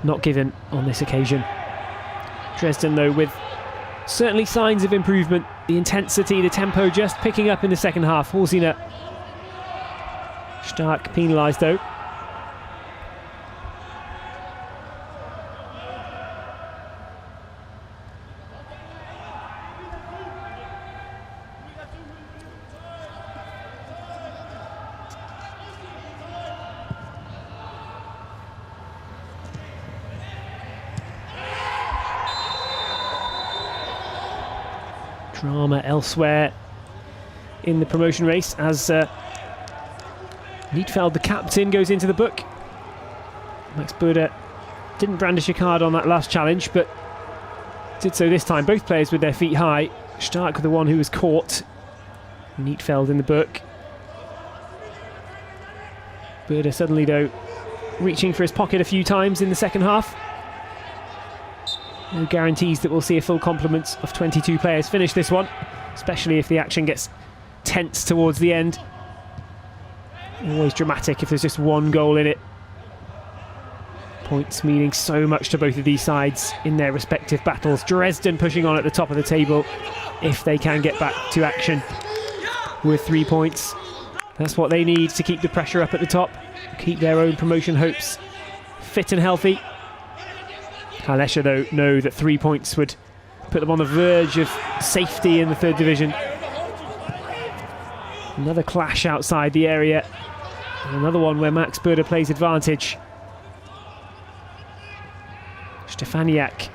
not given on this occasion. Dresden though with certainly signs of improvement. The intensity, the tempo just picking up in the second half. Hosina. Stark penalised though. Drama elsewhere in the promotion race as Nietfeld, the captain, goes into the book. Max Bode didn't brandish a card on that last challenge, but did so this time. Both players with their feet high. Stark, the one who was caught. Nietfeld in the book. Bode suddenly, though, reaching for his pocket a few times in the second half. No guarantees that we'll see a full complement of 22 players finish this one, especially if the action gets tense towards the end. Always dramatic if there's just one goal in it. Points meaning so much to both of these sides in their respective battles. Dresden pushing on at the top of the table if they can get back to action with 3 points. That's what they need to keep the pressure up at the top, keep their own promotion hopes fit and healthy. Hallescher, though, know that 3 points would put them on the verge of safety in the third division. Another clash outside the area. And another one where Max Bode plays advantage. Stefaniak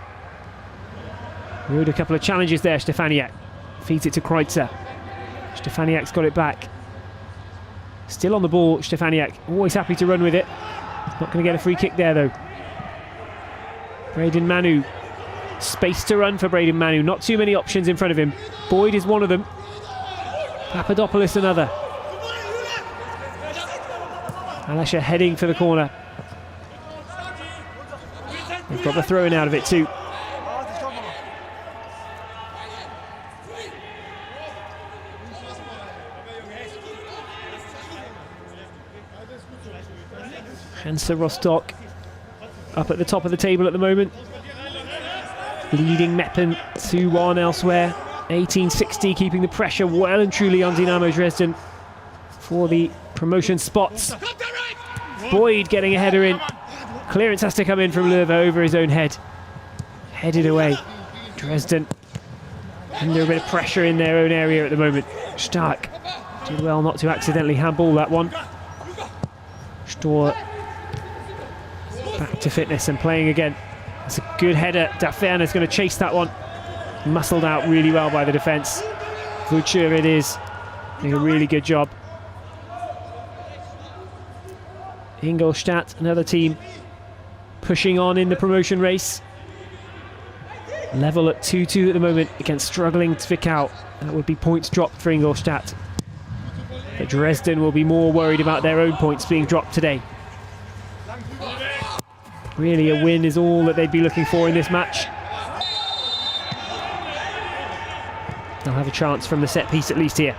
rode a couple of challenges there. Stefaniak feeds it to Kreutzer. Stefaniak's got it back. Still on the ball, Stefaniak. Always happy to run with it. Not going to get a free kick there, though. Braden Manu. Space to run for Braden Manu. Not too many options in front of him. Boyd is one of them. Papadopoulos another. Hallescher heading for the corner. They've got the throw-in out of it too. Hansa Rostock up at the top of the table at the moment, leading Meppen 2-1 elsewhere. 1860 keeping the pressure well and truly on Dynamo Dresden for the promotion spots. Boyd getting a header in. Clearance has to come in from Löwe over his own head. Headed away. Dresden under a bit of pressure in their own area at the moment. Stark did well not to accidentally handball that one. Stor back to fitness and playing again. It's a good header. Daferna's going to chase that one. Muscled out really well by the defence. Vucur it is. Doing a really good job. Ingolstadt, another team pushing on in the promotion race. Level at 2-2 at the moment against struggling Zwickau. That would be points dropped for Ingolstadt. But Dresden will be more worried about their own points being dropped today. Really, a win is all that they'd be looking for in this match. They'll have a chance from the set piece at least here.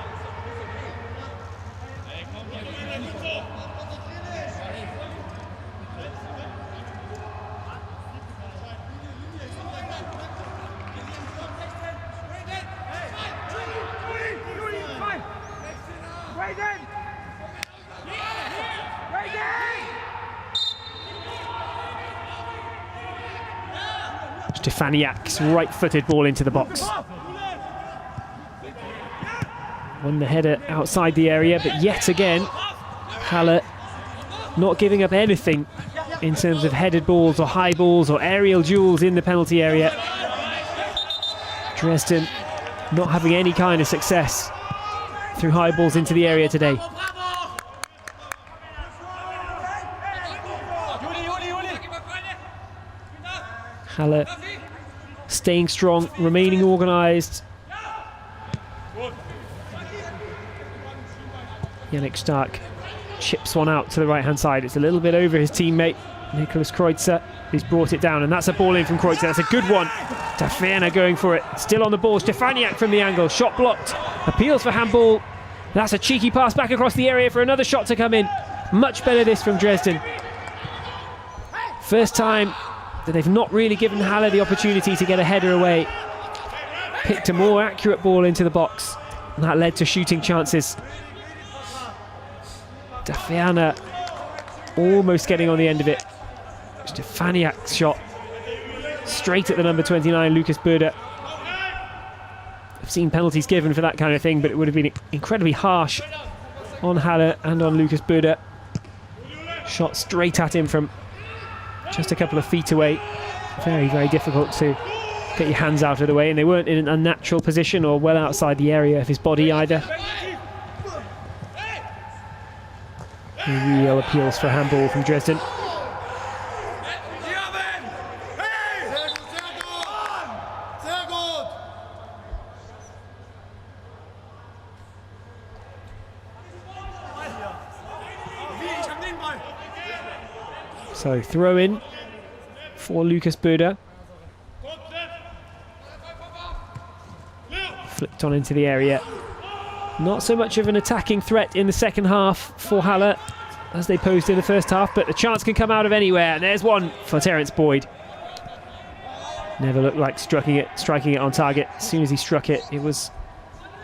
Stefaniak's right-footed ball into the box. Won the header outside the area, but yet again, Halle not giving up anything in terms of headed balls or high balls or aerial duels in the penalty area. Dresden not having any kind of success through high balls into the area today. Halle staying strong, remaining organised. Yannick Stark chips one out to the right-hand side. It's a little bit over his teammate, Nicholas Kreutzer. He's brought it down, and that's a ball in from Kreutzer. That's a good one. Daferna going for it. Still on the ball. Stefaniak from the angle. Shot blocked. Appeals for handball. That's a cheeky pass back across the area for another shot to come in. Much better this from Dresden. First time that they've not really given Halle the opportunity to get a header away. Picked a more accurate ball into the box, and that led to shooting chances. Daferna almost getting on the end of it. Stefaniak's shot straight at the number 29, Lucas Bode. I've seen penalties given for that kind of thing, but it would have been incredibly harsh on Halle and on Lucas Bode. Shot straight at him from just a couple of feet away. Very, very difficult to Get your hands out of the way, and they weren't in an unnatural position or well outside the area of his body either. Real appeals for handball from Dresden. So throw in for Lucas Böder. Flipped on into the area. Not so much of an attacking threat in the second half for Halle as they posed in the first half, but the chance can come out of anywhere, and there's one for Terence Boyd. Never looked like striking it on target. As soon as he struck it, it was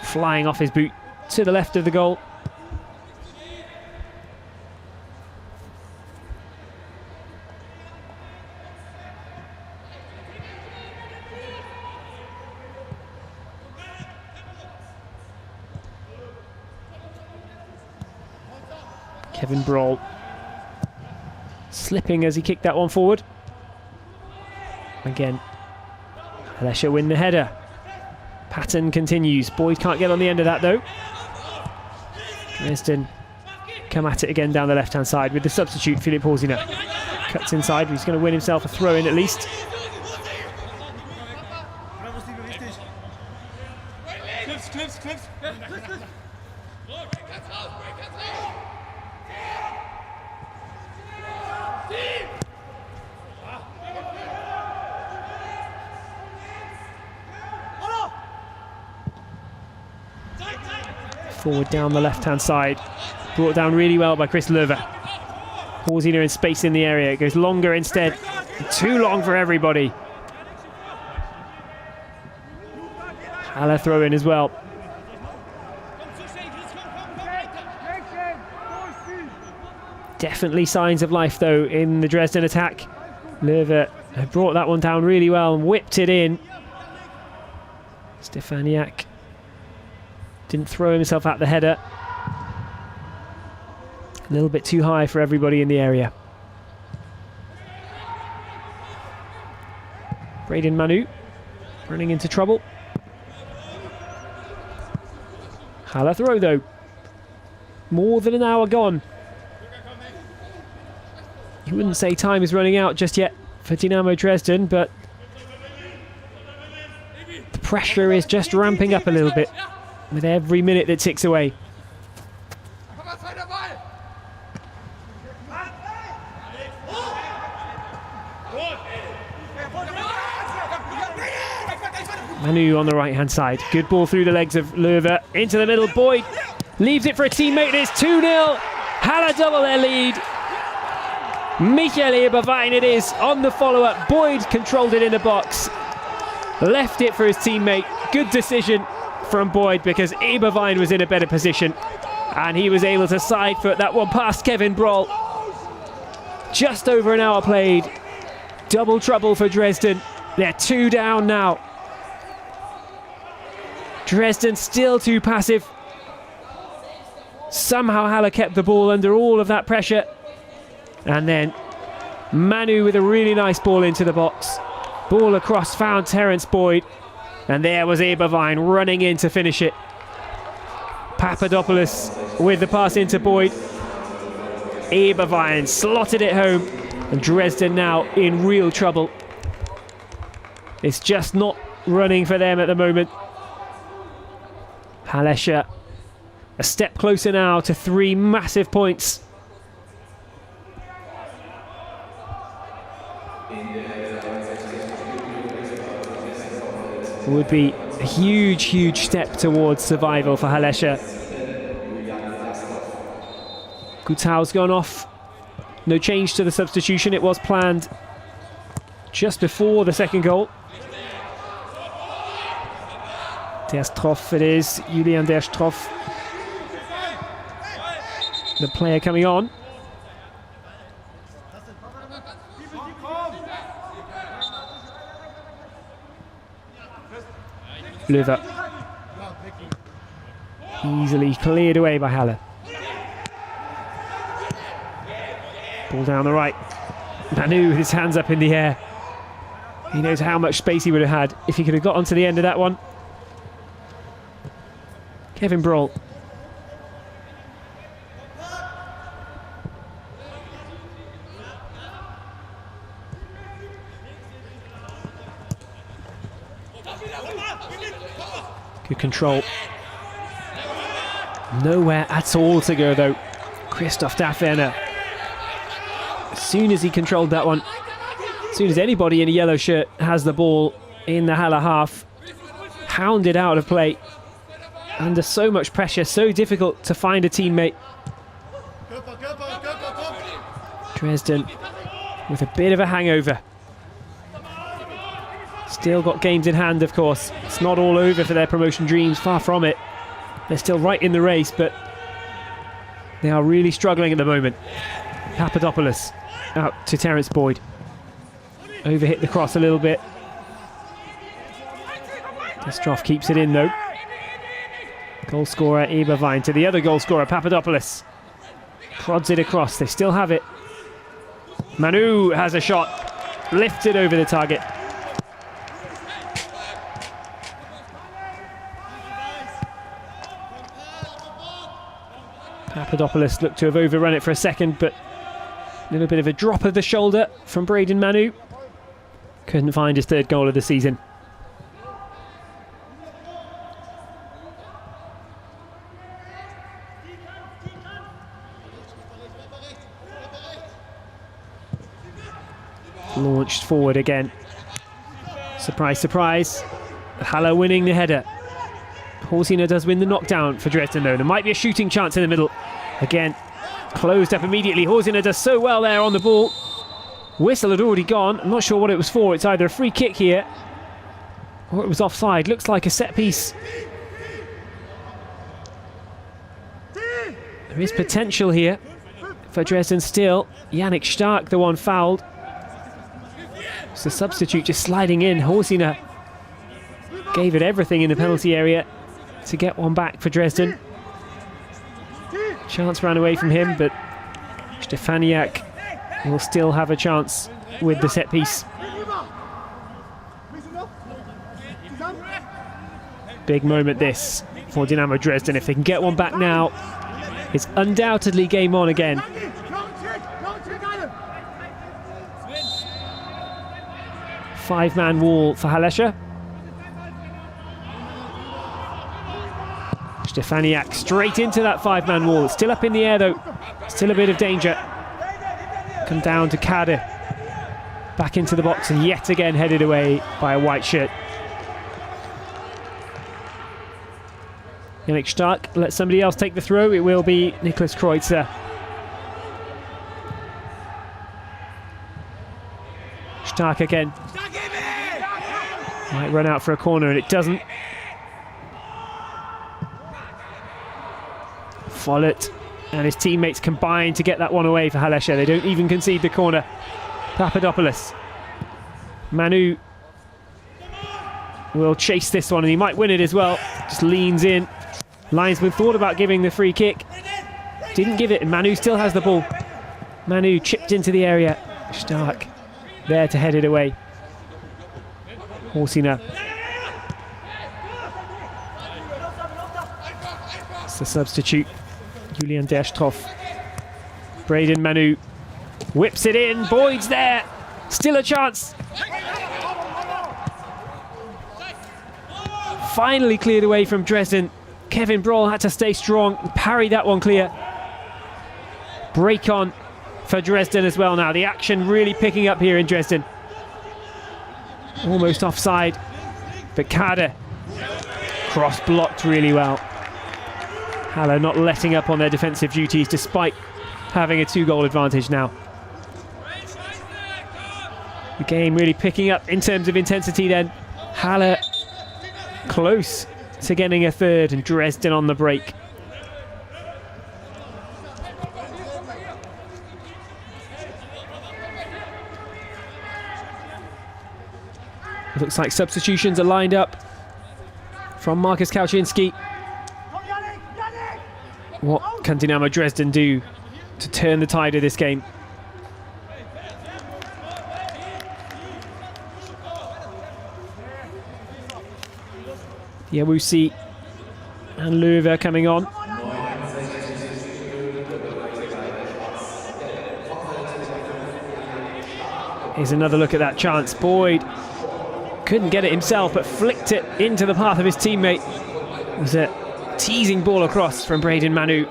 flying off his boot to the left of the goal. Kevin Broll slipping as he kicked that one forward. Again, Hallescher win the header. Pattern continues. Boyd can't get on the end of that though. Dresden come at it again down the left-hand side with the substitute, Philipp Horsiner. Cuts inside, he's going to win himself a throw-in at least. Forward down the left-hand side. Brought down really well by Chris Löwe. Horsiner in space in the area. It goes longer instead. Too long for everybody. Halle throw in as well. Definitely signs of life though in the Dresden attack. Löwe brought that one down really well and whipped it in. Stefaniak didn't throw himself at the header. A little bit too high for everybody in the area. Braden Manu running into trouble. Halle throw though. More than an hour gone. You wouldn't say time is running out just yet for Dynamo Dresden, but the pressure is just ramping up a little bit with every minute that ticks away. Manu on the right-hand side. Good ball through the legs of Löwe. Into the middle, Boyd leaves it for a teammate. It's 2-0. Halle double their lead. Michael Eberwein it is on the follow-up. Boyd controlled it in the box. Left it for his teammate. Good decision from Boyd because Eberwein was in a better position and he was able to side foot that one past Kevin Broll. Just over an hour played. Double trouble for Dresden. They're 2 down now. Dresden still too passive. Somehow Halle kept the ball under all of that pressure. And then Manu with a really nice ball into the box. Ball across found Terence Boyd. And there was Eberwein running in to finish it. Papadopoulos with the pass into Boyd. Eberwein slotted it home. And Dresden now in real trouble. It's just not running for them at the moment. Hallescher a step closer now to 3 massive points. It would be a huge, huge step towards survival for Hallescher. Gutau's gone off. No change to the substitution. It was planned just before the second goal. Der Stroff it is, Julian Der Stroff. The player coming on. Löwe. Easily cleared away by Halle. Ball down the right. Manu with his hands up in the air. He knows how much space he would have had if he could have got onto the end of that one. Kevin Brawl. Good control. Nowhere at all to go though. Christoph Daferner. As soon as he controlled that one, as soon as anybody in a yellow shirt has the ball in the Halle half, hounded out of play. Under so much pressure, so difficult to find a teammate. Dresden with a bit of a hangover. Still got games in hand, of course. It's not all over for their promotion dreams, far from it. They're still right in the race, but they are really struggling at the moment. Papadopoulos out to Terence Boyd. Overhit the cross a little bit. Destrov keeps it in though. Goal scorer Eberwein to the other goal scorer Papadopoulos. Prods it across, they still have it. Manu has a shot, lifted over the target. Papadopoulos looked to have overrun it for a second, but a little bit of a drop of the shoulder from Braden Manu. Couldn't find his third goal of the season. Launched forward again. Surprise, surprise. Halle winning the header. Horsina does win the knockdown for Dresden though. There might be a shooting chance in the middle. Again, closed up immediately. Horsina does so well there on the ball. Whistle had already gone. I'm not sure what it was for. It's either a free kick here or it was offside. Looks like a set piece. There is potential here for Dresden still. Yannick Stark, the one fouled. It's the substitute just sliding in. Horsina gave it everything in the penalty area to get one back for Dresden. Chance ran away from him, but Stefaniak will still have a chance with the set piece. Big moment this for Dynamo Dresden. If they can get one back now, it's undoubtedly game on again. Five-man wall for Hallescher. Stefaniak straight into that five-man wall. It's still up in the air though. Still a bit of danger. Come down to Kade. Back into the box and yet again headed away by a white shirt. Yannick Stark lets somebody else take the throw. It will be Niklas Kreutzer. Stark again. Might run out for a corner and it doesn't. Follett and his teammates combine to get that one away for Hallescher. They don't even concede the corner. Papadopoulos. Manu will chase this one and he might win it as well. Just leans in. Linesman thought about giving the free kick. Didn't give it and Manu still has the ball. Manu chipped into the area. Stark there to head it away. Horsina. It's the substitute. Julian Derstroff. Braden Manu whips it in. Boyd's there. Still a chance. Finally cleared away from Dresden. Kevin Brawl had to stay strong and parry that one clear. Break on for Dresden as well now. The action really picking up here in Dresden. Almost offside, but Kade cross blocked really well. Halle not letting up on their defensive duties despite having a 2-goal advantage now. The game really picking up in terms of intensity then. Halle close to getting a third and Dresden on the break. Looks like substitutions are lined up from Marcus Kauczynski. What can Dynamo Dresden do to turn the tide of this game? Diawusi and Löwe coming on. Here's another look at that chance. Boyd couldn't get it himself, but flicked it into the path of his teammate. It was a teasing ball across from Braden Manu.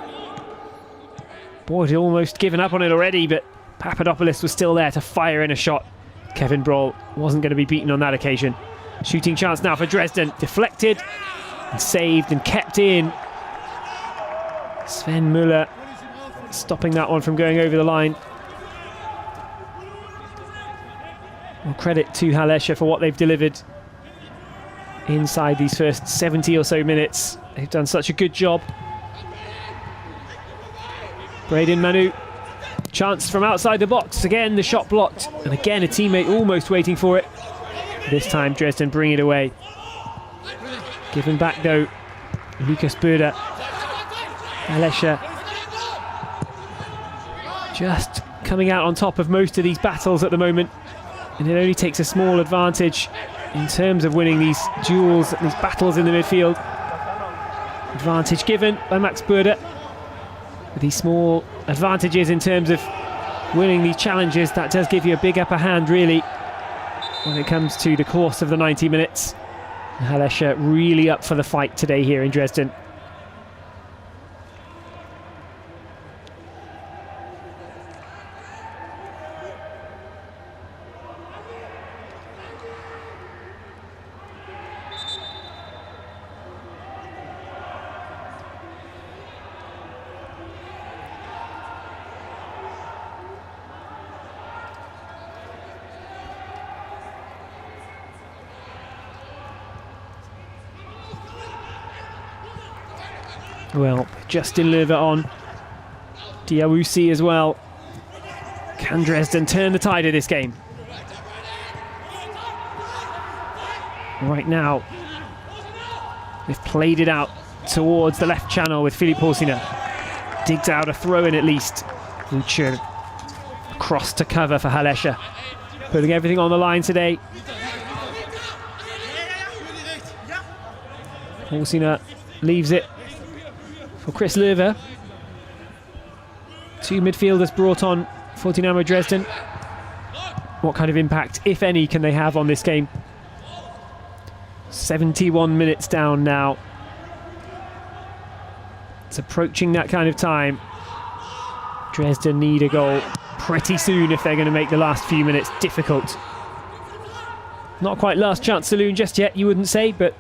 Boyd had almost given up on it already, but Papadopoulos was still there to fire in a shot. Kevin Brawl wasn't going to be beaten on that occasion. Shooting chance now for Dresden. Deflected and saved and kept in. Sven Müller stopping that one from going over the line. Well, credit to Hallescher for what they've delivered inside these first 70 or so minutes. They've done such a good job. Braden Manu, chance from outside the box. Again, the shot blocked. And again, a teammate almost waiting for it. This time, Dresden bring it away. Given back, though, Lucas Böder. Hallescher just coming out on top of most of these battles at the moment. And it only takes a small advantage in terms of winning these duels, these battles in the midfield. Advantage given by Max Böder. With these small advantages in terms of winning these challenges, that does give you a big upper hand, really, when it comes to the course of the 90 minutes. Hallescher really up for the fight today here in Dresden. Well, Justin Löwe on. Diawusi as well. Can Dresden turn the tide of this game? Right now, they've played it out towards the left channel with Philipp Horsiner. Digs out a throw-in at least. Lucian across to cover for Hallescher. Putting everything on the line today. Horsiner leaves it for Chris Löwe. Two midfielders brought on for Dynamo Dresden. What kind of impact, if any, can they have on this game? 71 minutes down now. It's approaching that kind of time. Dresden need a goal pretty soon if they're going to make the last few minutes difficult. Not quite last chance saloon just yet, you wouldn't say, but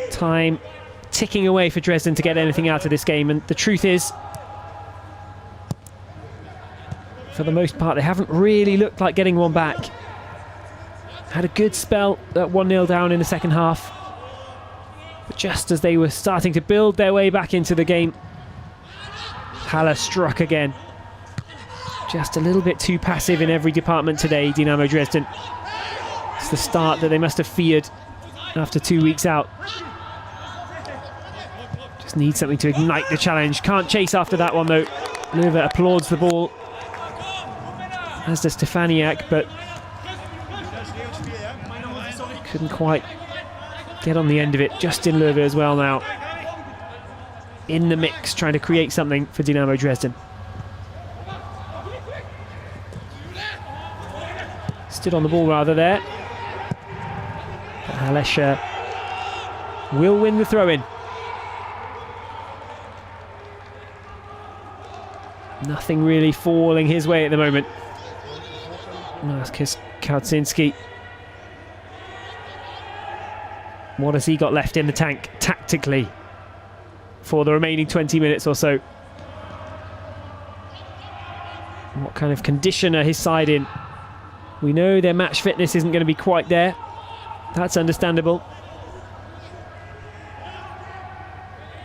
time ticking away for Dresden to get anything out of this game. And the truth is, for the most part, they haven't really looked like getting one back. Had a good spell at 1-0 down in the second half, but just as they were starting to build their way back into the game, Halle struck again. Just a little bit too passive in every department today, Dynamo Dresden. It's the start that they must have feared after 2 weeks out. Just need something to ignite the challenge. Can't chase after that one, though. Löwe applauds the ball, as does Stefaniak, but couldn't quite get on the end of it. Justin Löwe as well now in the mix, trying to create something for Dynamo Dresden. Stood on the ball rather there. But Hallescher will win the throw-in. Nothing really falling his way at the moment. Marcus Kautzinski. What has he got left in the tank tactically for the remaining 20 minutes or so? What kind of condition are his side in? We know their match fitness isn't going to be quite there. That's understandable.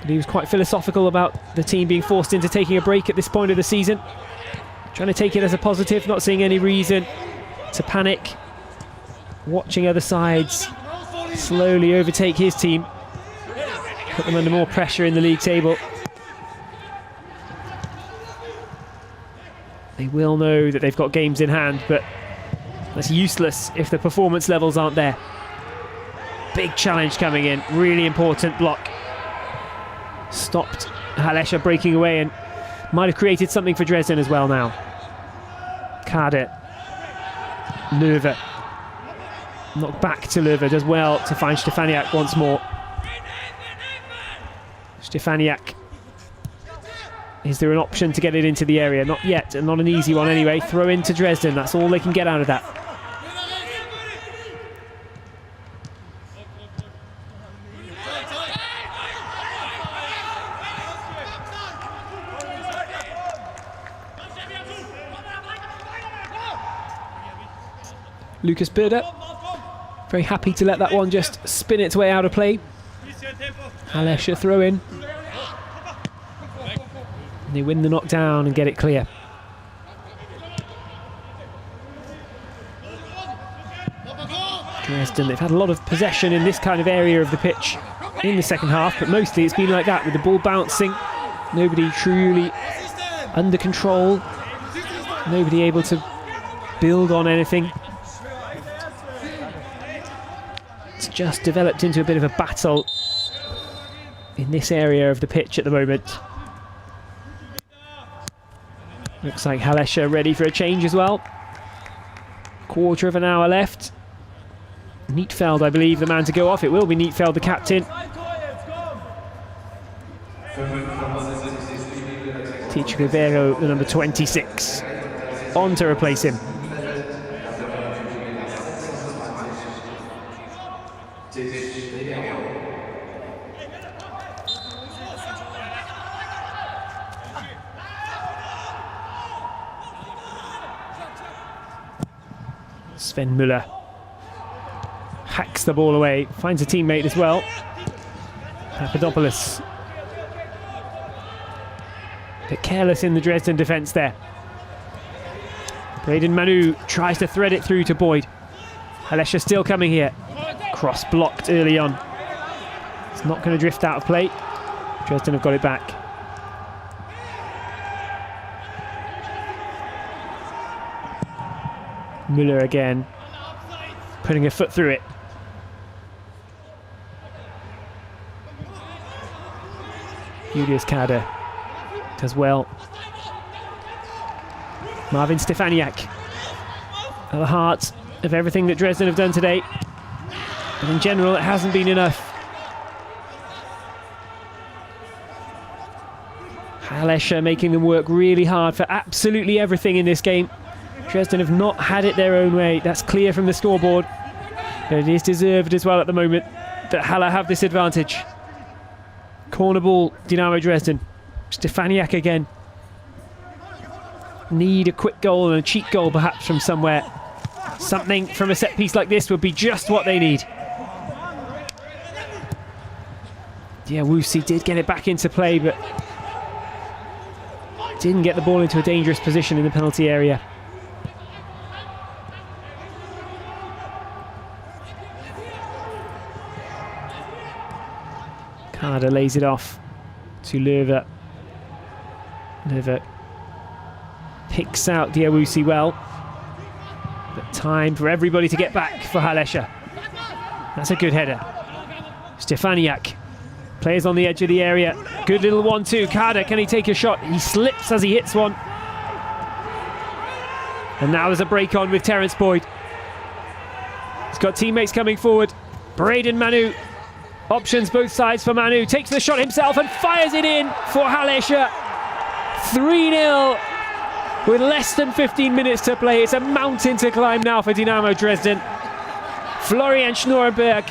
But he was quite philosophical about the team being forced into taking a break at this point of the season. Trying to take it as a positive, not seeing any reason to panic. Watching other sides slowly overtake his team. Put them under more pressure in the league table. They will know that they've got games in hand, but that's useless if the performance levels aren't there. Big challenge coming in, really important block. Stopped Hallescher breaking away and might have created something for Dresden as well now. Kade. Löwe. Knocked back to Löwe, does well to find Stefaniak once more. Stefaniak. Is there an option to get it into the area? Not yet, and not an easy one anyway. Throw into Dresden, that's all they can get out of that. Lucas Bürder, very happy to let that one just spin its way out of play. Hallescher throw in. They win the knockdown and get it clear. Dresden, they've had a lot of possession in this kind of area of the pitch in the second half, but mostly it's been like that, with the ball bouncing. Nobody truly under control. Nobody able to build on anything. It's just developed into a bit of a battle in this area of the pitch at the moment. Looks like Hallescher ready for a change as well. Quarter of an hour left. Nietfeld, I believe, the man to go off. It will be Nietfeld, the captain. Ticho Rivero, the number 26, on to replace him. Sven Müller hacks the ball away, finds a teammate as well. Papadopoulos. A bit careless in the Dresden defence there. Braden Manu tries to thread it through to Boyd. Hallescher still coming here. Cross blocked early on. It's not going to drift out of play. Dresden have got it back. Müller again, putting a foot through it. Julius Kade does well. Marvin Stefaniak at the heart of everything that Dresden have done today. But in general, it hasn't been enough. Hallescher making them work really hard for absolutely everything in this game. Dresden have not had it their own way. That's clear from the scoreboard. But it is deserved as well at the moment that Halle have this advantage. Corner ball, Dynamo Dresden. Stefaniak again. Need a quick goal and a cheat goal perhaps from somewhere. Something from a set piece like this would be just what they need. Yeah, Wusi did get it back into play, but didn't get the ball into a dangerous position in the penalty area. Kade lays it off to Löwe. Löwe picks out Diawusi well. But time for everybody to get back for Hallescher. That's a good header. Stefaniak plays on the edge of the area. Good little 1-2. Kade, can he take a shot? He slips as he hits one. And now there's a break on with Terence Boyd. He's got teammates coming forward. Braden Manu. Options both sides for Manu. Takes the shot himself and fires it in for Hallescher. 3-0 with less than 15 minutes to play. It's a mountain to climb now for Dynamo Dresden. Florian Schnurrenberg.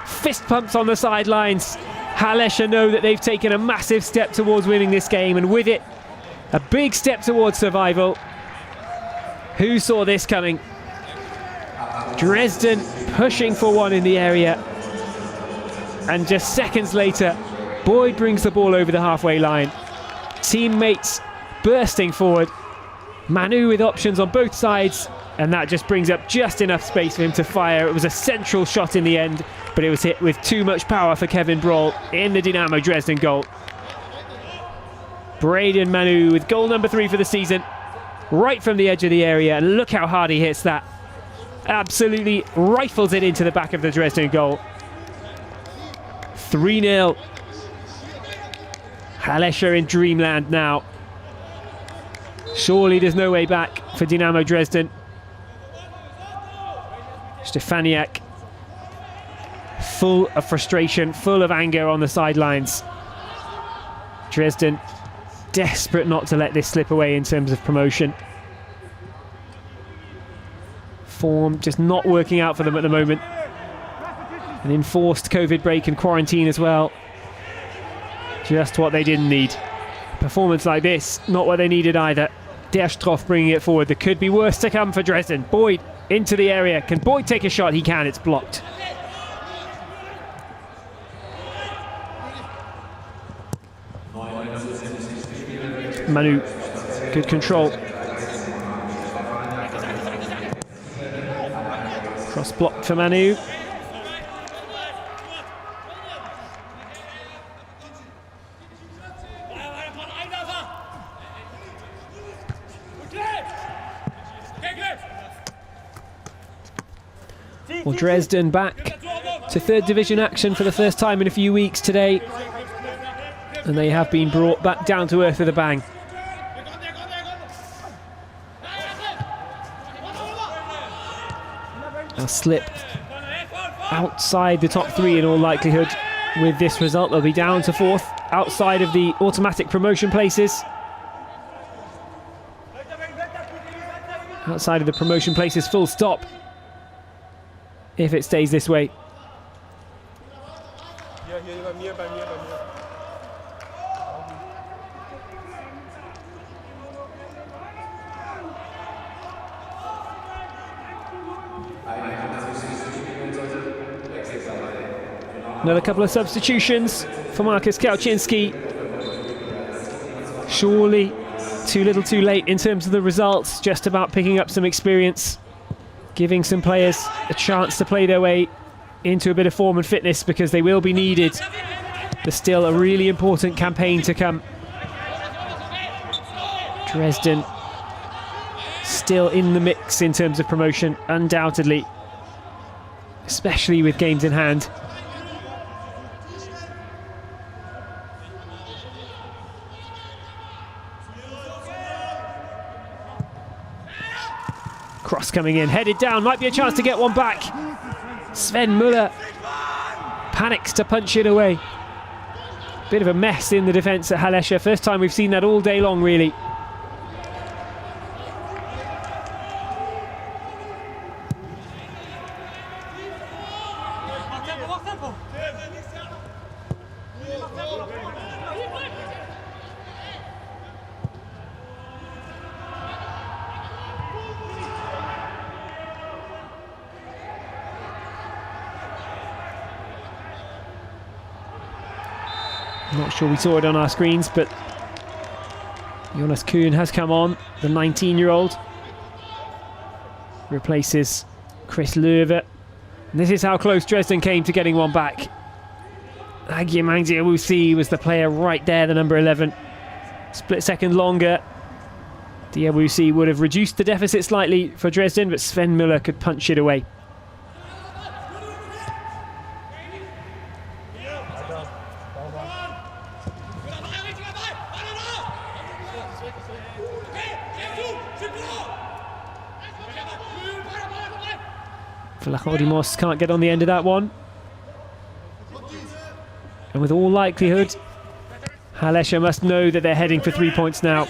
Fist pumps on the sidelines. Hallescher know that they've taken a massive step towards winning this game, and with it, a big step towards survival. Who saw this coming? Dresden pushing for one in the area. And just seconds later, Boyd brings the ball over the halfway line. Teammates bursting forward. Manu with options on both sides, and that just brings up just enough space for him to fire. It was a central shot in the end, but it was hit with too much power for Kevin Brawl in the Dynamo Dresden goal. Braden Manu with goal number 3 for the season, right from the edge of the area, and look how hard he hits that. absolutely rifles it into the back of the Dresden goal. 3-0. Hallescher in dreamland now. Surely there's no way back for Dynamo Dresden. Stefaniak, full of frustration, full of anger on the sidelines. Dresden desperate not to let this slip away in terms of promotion. Form just not working out for them at the moment. An enforced COVID break and quarantine as well. Just what they didn't need. Performance like this, not what they needed either. Derstroff bringing it forward. There could be worse to come for Dresden. Boyd into the area. Can Boyd take a shot? He can. It's blocked. Manu, good control. Cross blocked for Manu. Well, Dresden back to third division action for the first time in a few weeks today. And they have been brought back down to earth with a bang. A slip outside the top three in all likelihood. With this result, they'll be down to fourth, outside of the automatic promotion places. Outside of the promotion places, full stop. If it stays this way. Another couple of substitutions for Marcus Kauczynski. Surely too little too late in terms of the results, just about picking up some experience, giving some players a chance to play their way into a bit of form and fitness, because they will be needed. There's still a really important campaign to come. Dresden still in the mix in terms of promotion, undoubtedly, especially with games in hand. Cross coming in, headed down, might be a chance to get one back. Sven Muller panics to punch it away. Bit of a mess in the defence at Hallescher. First time we've seen that all day long, really. I'm not sure we saw it on our screens, but Jonas Kuhn has come on, the 19-year-old. Replaces Chris Löwe. And this is how close Dresden came to getting one back. Agyemang Diawusi was the player right there, the number 11. Split second longer. Diawusi would have reduced the deficit slightly for Dresden, but Sven Muller could punch it away. Vlachodimos can't get on the end of that one. And with all likelihood, Hallescher must know that they're heading for 3 points now.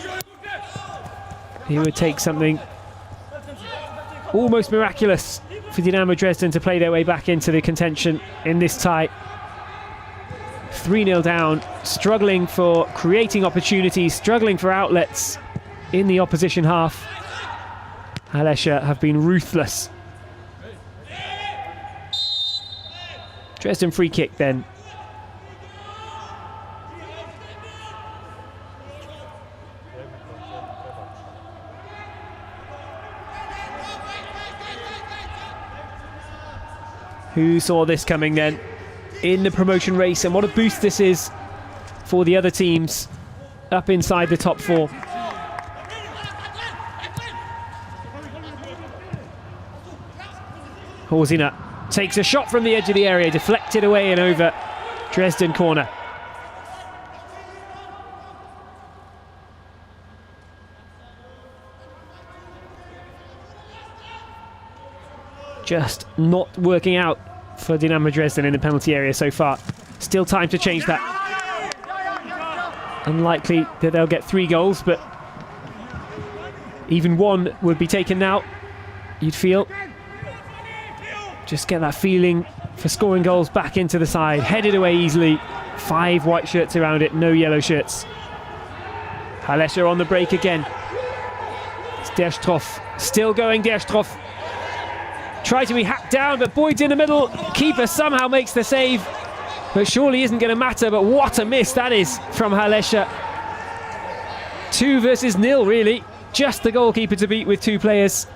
He would take something almost miraculous for Dynamo Dresden to play their way back into the contention in this tie. 3-0 down, struggling for creating opportunities, struggling for outlets in the opposition half. Hallescher have been ruthless. Dresden free kick then. Who saw this coming then in the promotion race, and what a boost this is for the other teams up inside the top four. Horsina takes a shot from the edge of the area, deflected away and over Dresden corner. Just not working out for Dynamo Dresden in the penalty area so far. Still time to change that. Unlikely that they'll get 3 goals, but even 1 would be taken now, you'd feel. Just get that feeling for scoring goals back into the side. Headed away easily. 5 white shirts around it, no yellow shirts. Hallescher on the break again. It's Derstroff. Still going Derstroff. Try to be hacked down, but Boyd's in the middle. Keeper somehow makes the save, but surely isn't going to matter. But what a miss that is from Hallescher. 2 versus 0, really. Just the goalkeeper to beat with 2 players.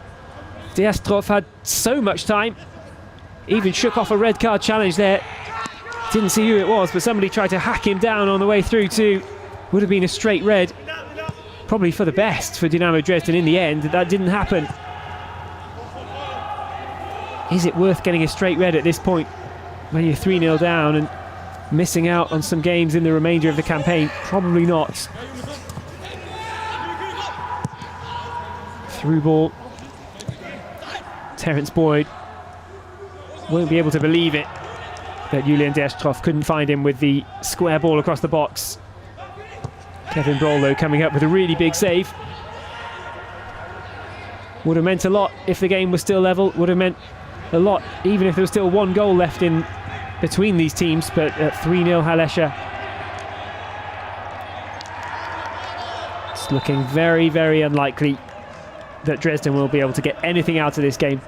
Derstroff had so much time. Even shook off a red card challenge there. Didn't see who it was, but somebody tried to hack him down on the way through too. Would have been a straight red. Probably for the best for Dynamo Dresden in the end. That didn't happen. Is it worth getting a straight red at this point when you're 3-0 down and missing out on some games in the remainder of the campaign? Probably not. Through ball. Terence Boyd won't be able to believe it that Julian Derstroff couldn't find him with the square ball across the box. Kevin Broll, though, coming up with a really big save. Would have meant a lot if the game was still level. Would have meant a lot even if there was still 1 goal left in between these teams. But at 3-0 Hallescher, it's looking very, very unlikely that Dresden will be able to get anything out of this game.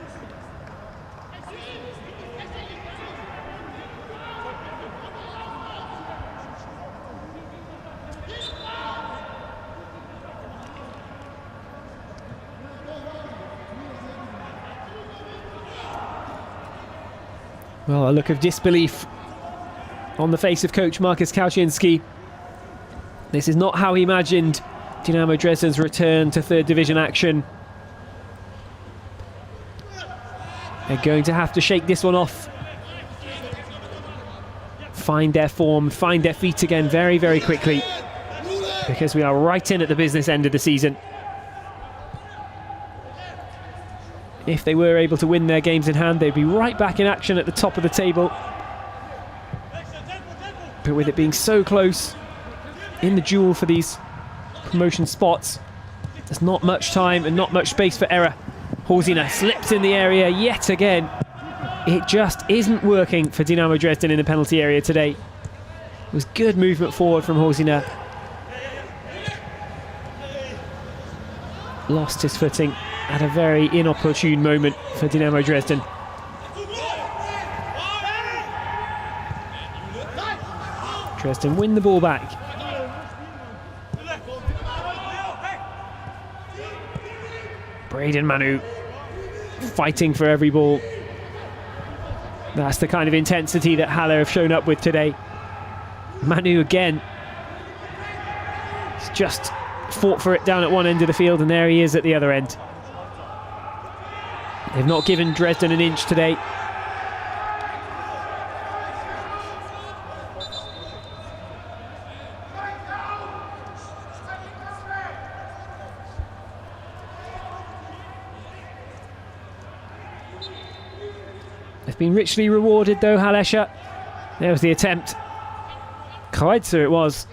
Well, a look of disbelief on the face of coach Markus Kauczynski. This is not how he imagined Dynamo Dresden's return to 3rd division action. They're going to have to shake this one off. Find their form, find their feet again very, very quickly, because we are right in at the business end of the season. If they were able to win their games in hand, they'd be right back in action at the top of the table. But with it being so close in the duel for these promotion spots, there's not much time and not much space for error. Horsina slips in the area yet again. It just isn't working for Dynamo Dresden in the penalty area today. It was good movement forward from Horsina. Lost his footing at a very inopportune moment for Dynamo Dresden. Dresden win the ball back. Braden Manu fighting for every ball. That's the kind of intensity that Halle have shown up with today. Manu again. He's just fought for it down at one end of the field, and there he is at the other end. They've not given Dresden an inch today. They've been richly rewarded though, Hallescher. There was the attempt. Kreutzer it was.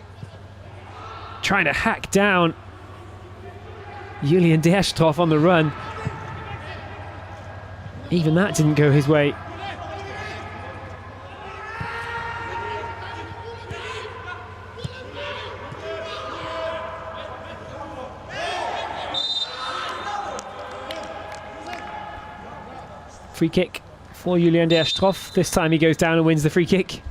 Trying to hack down Julian Derstroff on the run. Even that didn't go his way. Free kick for Julian Derstroff. This time he goes down and wins the free kick.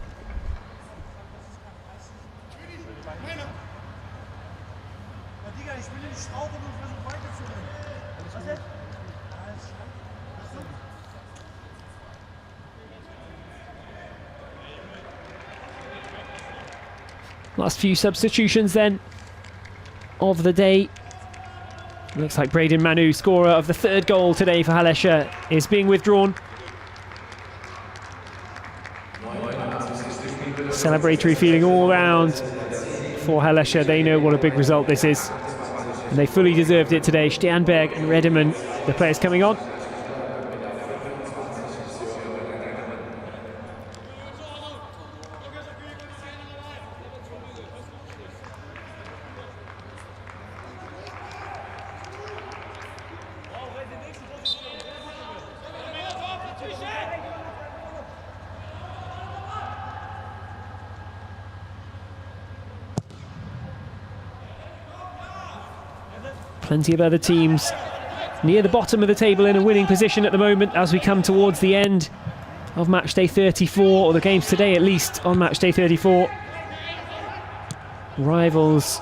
Last few substitutions then of the day. Looks like Braden Manu, scorer of the 3rd goal today for Hallescher, is being withdrawn. Celebratory feeling all round for Hallescher. They know what a big result this is, and they fully deserved it today. Sternberg and Redeman, the players coming on. Plenty of other teams near the bottom of the table in a winning position at the moment as we come towards the end of Matchday 34, or the games today at least on Matchday 34. Rivals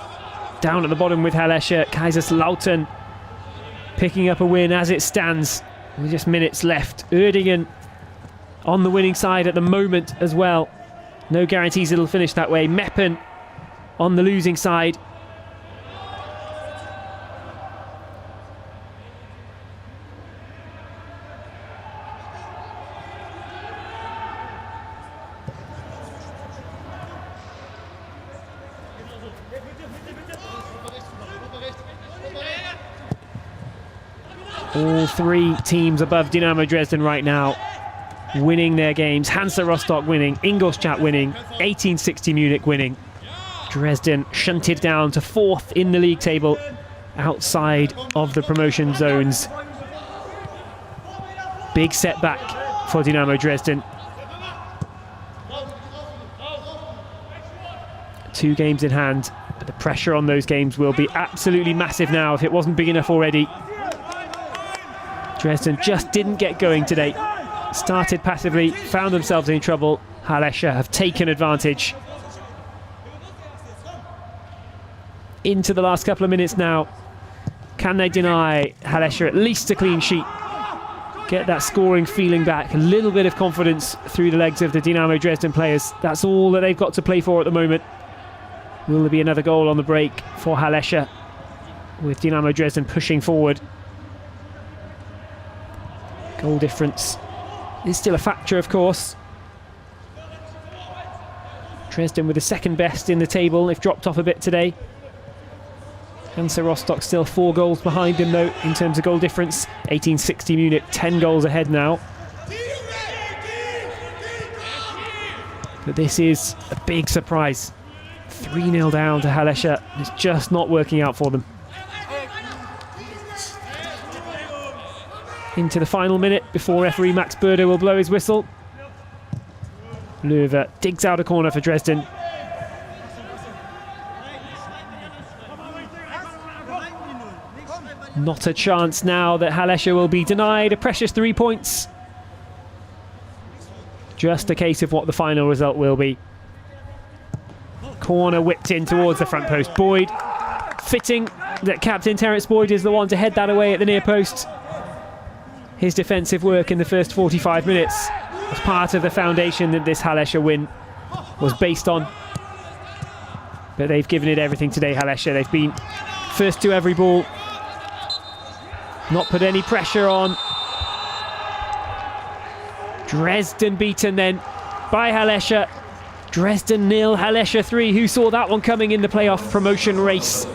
down at the bottom with Hallescher. Kaiserslautern picking up a win as it stands with just minutes left. Uerdingen on the winning side at the moment as well. No guarantees it'll finish that way. Meppen on the losing side. All three teams above Dynamo Dresden right now winning their games. Hansa Rostock winning, Ingolstadt winning, 1860 Munich winning. Dresden shunted down to 4th in the league table, outside of the promotion zones. Big setback for Dynamo Dresden. 2 games in hand, but the pressure on those games will be absolutely massive now if it wasn't big enough already. Dresden just didn't get going today. Started passively, found themselves in trouble. Hallescher have taken advantage. Into the last couple of minutes now. Can they deny Hallescher at least a clean sheet? Get that scoring feeling back, a little bit of confidence through the legs of the Dynamo Dresden players. That's all that they've got to play for at the moment. Will there be another goal on the break for Hallescher, with Dynamo Dresden pushing forward? Goal difference is still a factor, of course. Dresden with the second best in the table. They've dropped off a bit today. Hansa Rostock still 4 goals behind them, though, in terms of goal difference. 1860 Munich, 10 goals ahead now. But this is a big surprise. 3-0 down to Hallescher. It's just not working out for them. Into the final minute before referee Max Berder will blow his whistle. Löwe digs out a corner for Dresden. Not a chance now that Hallescher will be denied a precious 3 points. Just a case of what the final result will be. Corner whipped in towards the front post. Boyd, fitting that captain Terence Boyd is the one to head that away at the near post. His defensive work in the first 45 minutes was part of the foundation that this Hallescher win was based on. But they've given it everything today, Hallescher. They've been first to every ball. Not put any pressure on. Dresden beaten then by Hallescher. Dresden 0, Hallescher 3. Who saw that one coming in the playoff promotion race?